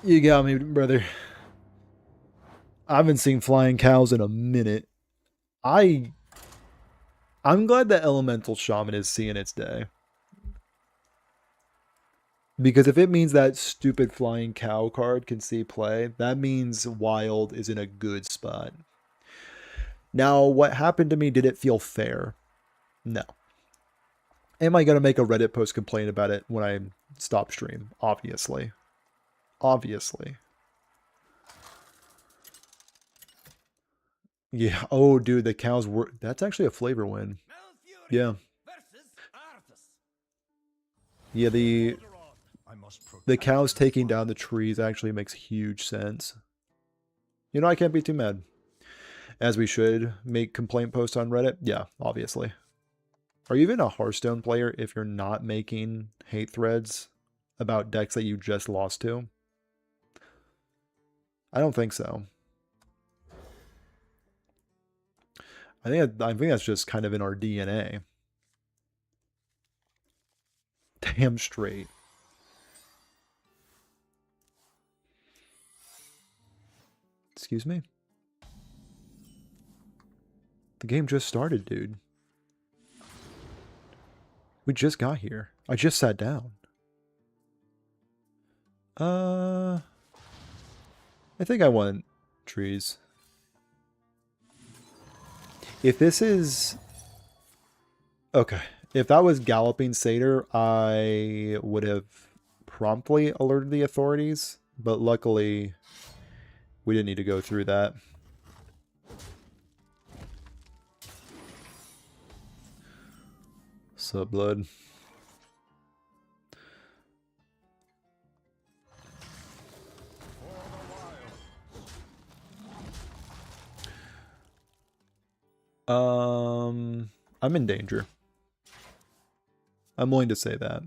You got me, brother. I haven't seen flying cows in a minute. I'm glad that Elemental Shaman is seeing its day. Because if it means that stupid flying cow card can see play, that means Wild is in a good spot. Now, what happened to me, did it feel fair? No. Am I going to make a Reddit post complain about it when I stop stream? Obviously. Obviously. Yeah. Oh, dude, the cows were... That's actually a flavor win. Malfurion Yeah. versus Arthas. Yeah, I must protect the cows this taking one. down the trees actually makes huge sense. You know, I can't be too mad. As we should make complaint posts on Reddit. Yeah, obviously. Are you even a Hearthstone player if you're not making hate threads about decks that you just lost to? I don't think so. I think that's just kind of in our DNA. Damn straight. Excuse me? The game just started, dude. We just got here. I just sat down. I think I want trees. If this is... Okay. If that was Galloping Satyr, I would have promptly alerted the authorities. But luckily, we didn't need to go through that. Sup, blood? I'm in danger. I'm willing to say that.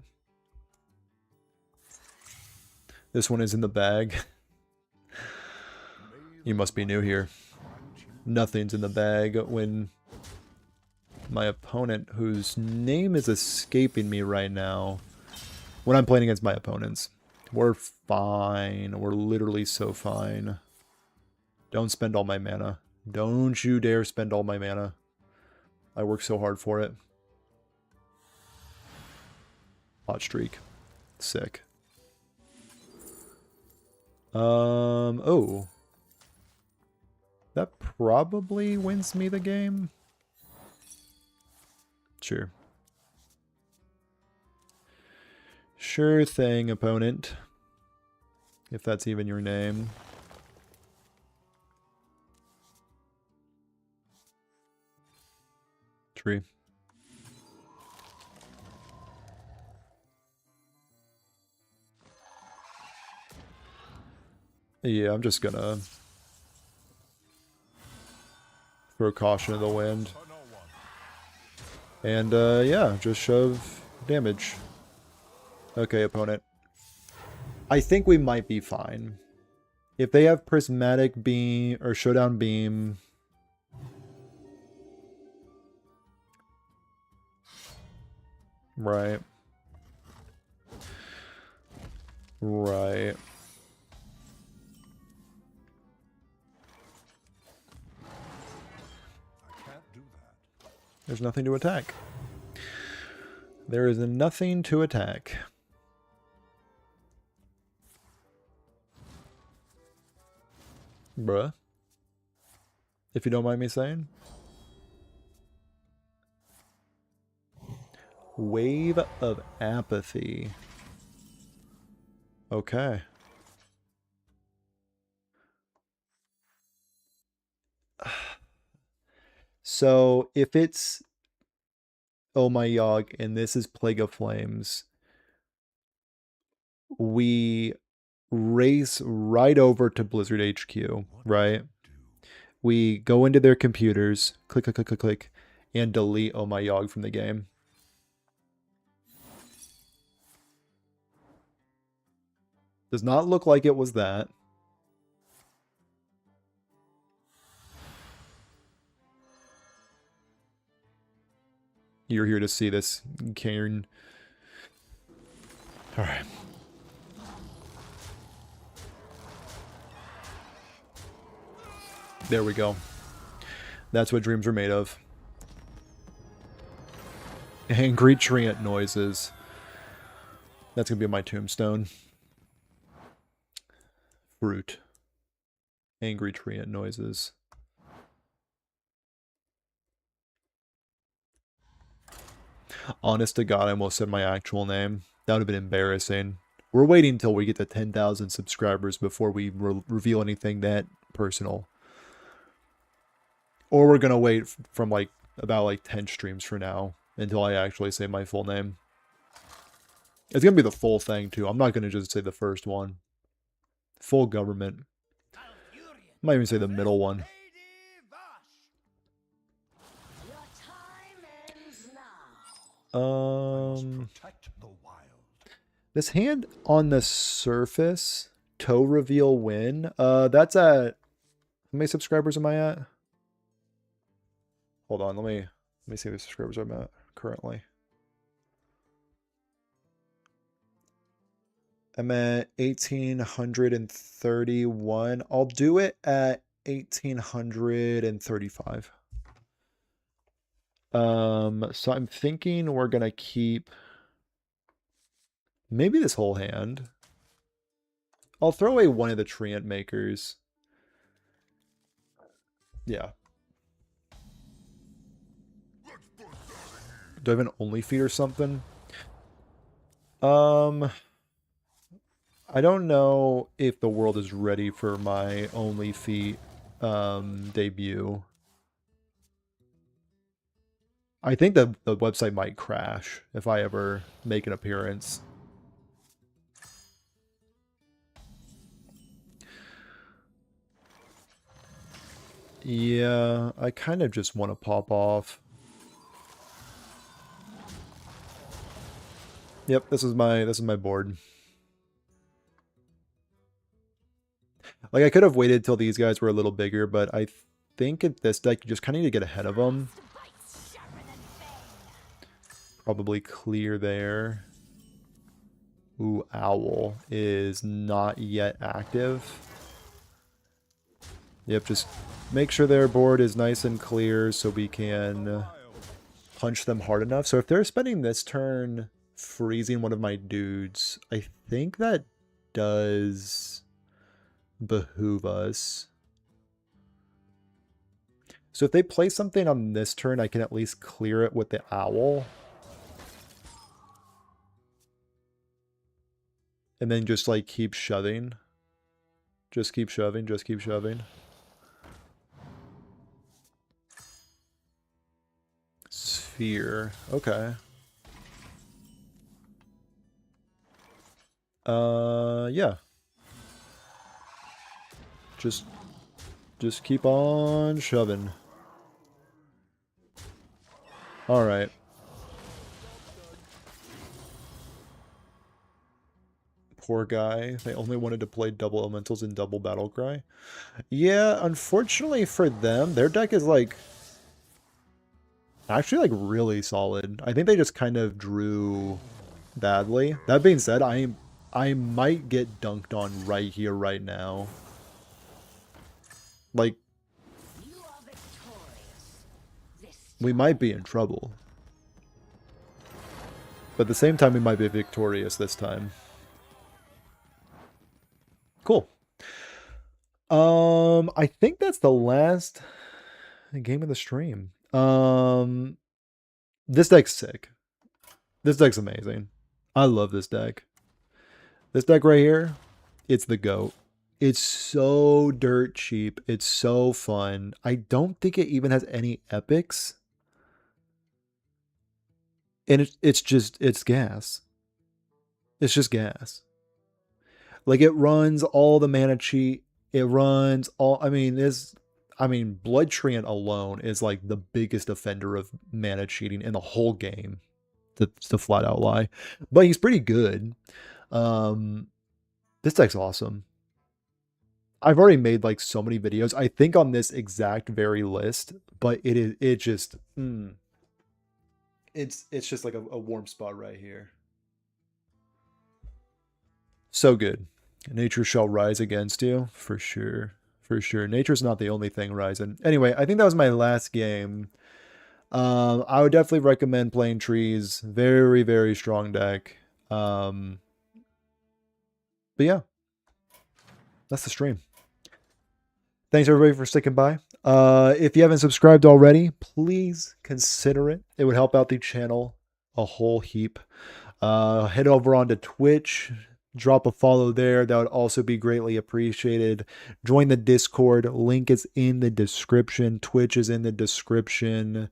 This one is in the bag. You must be new here. Nothing's in the bag when my opponent, whose name is escaping me right now, when I'm playing against my opponents. We're fine. We're literally so fine. Don't spend all my mana. Don't you dare spend all my mana. I work so hard for it. Hot streak. Sick. Oh. That probably wins me the game. Sure. Sure thing, opponent. If that's even your name. Tree. Yeah, I'm just gonna throw caution to the wind. For no one. And, yeah, just shove damage. Okay, opponent. I think we might be fine. If they have Prismatic Beam or Showdown Beam... Right. Right. I can't do that. There's nothing to attack. There is nothing to attack. Bruh. If you don't mind me saying. Wave of Apathy. Okay. So if it's Oh My Yogg and this is Plague of Flames, we race right over to Blizzard HQ, right? We go into their computers, click, click, click, click, click, and delete Oh My Yogg from the game. Does not look like it was that. You're here to see this, Cairn. Alright. There we go. That's what dreams are made of. Angry treant noises. That's gonna be my tombstone. Fruit. Angry treant noises. Honest to God, I almost said my actual name. That would have been embarrassing. We're waiting until we get to 10,000 subscribers before we reveal anything that personal. Or we're gonna wait from like about like 10 streams for now until I actually say my full name. It's gonna be the full thing too. I'm not gonna just say the first one. Full government. I might even say the middle one. Your time ends now. Protect the wild. This hand on the surface, toe reveal win. That's at, how many subscribers am I at? Hold on, let me see the subscribers I'm at currently. I'm at 1,831. I'll do it at 1,835. So I'm thinking we're gonna keep maybe this whole hand. I'll throw away one of the treant makers. Yeah. Do I have an only feat or something? I don't know if the world is ready for my only feat debut. I think the website might crash if I ever make an appearance. Yeah, I kind of just want to pop off. Yep, this is my board. Like I could have waited till these guys were a little bigger, but I think at this deck you just kind of need to get ahead of them. Probably clear there. Ooh, Owl is not yet active. Yep, just make sure their board is nice and clear so we can punch them hard enough. So if they're spending this turn freezing one of my dudes, I think that does behoove us. So if they play something on this turn, I can at least clear it with the Owl. And then just like keep shoving. Just keep shoving, just keep shoving. Sphere. Okay. Yeah. Just keep on shoving. All right. Poor guy. They only wanted to play double elementals and double battle cry. Yeah, unfortunately for them, their deck is like actually like really solid. I think they just kind of drew badly. That being said, I might get dunked on right here, right now. Like, You are victorious. This we might be in trouble. But at the same time, we might be victorious this time. Cool. I think that's the last game of the stream. This deck's sick. This deck's amazing. I love this deck. This deck right here, it's the GOAT. It's so dirt cheap. It's so fun. I don't think it even has any epics. And it's gas. It's just gas. Like, it runs all the mana cheat. It runs all, I mean, Blood Treant alone is like the biggest offender of mana cheating in the whole game. To flat out lie. But he's pretty good. This deck's awesome. I've already made like so many videos, I think, on this exact very list, but it's just like a warm spot right here. So good. Nature shall rise against you, for sure. For sure. Nature's not the only thing rising. Anyway, I think that was my last game. I would definitely recommend playing Trees. Very, very strong deck. But yeah, that's the stream. Thanks everybody for sticking by. If you haven't subscribed already, please consider it. It would help out the channel a whole heap. Head over onto Twitch. Drop a follow there. That would also be greatly appreciated. Join the Discord. Link is in the description. Twitch is in the description.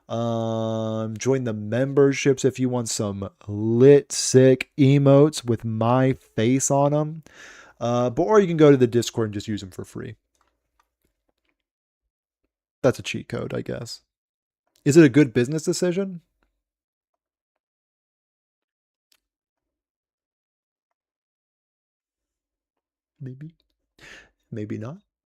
Join the memberships if you want some lit, sick emotes with my face on them. Or you can go to the Discord and just use them for free. That's a cheat code, I guess. Is it a good business decision? Maybe. Maybe not.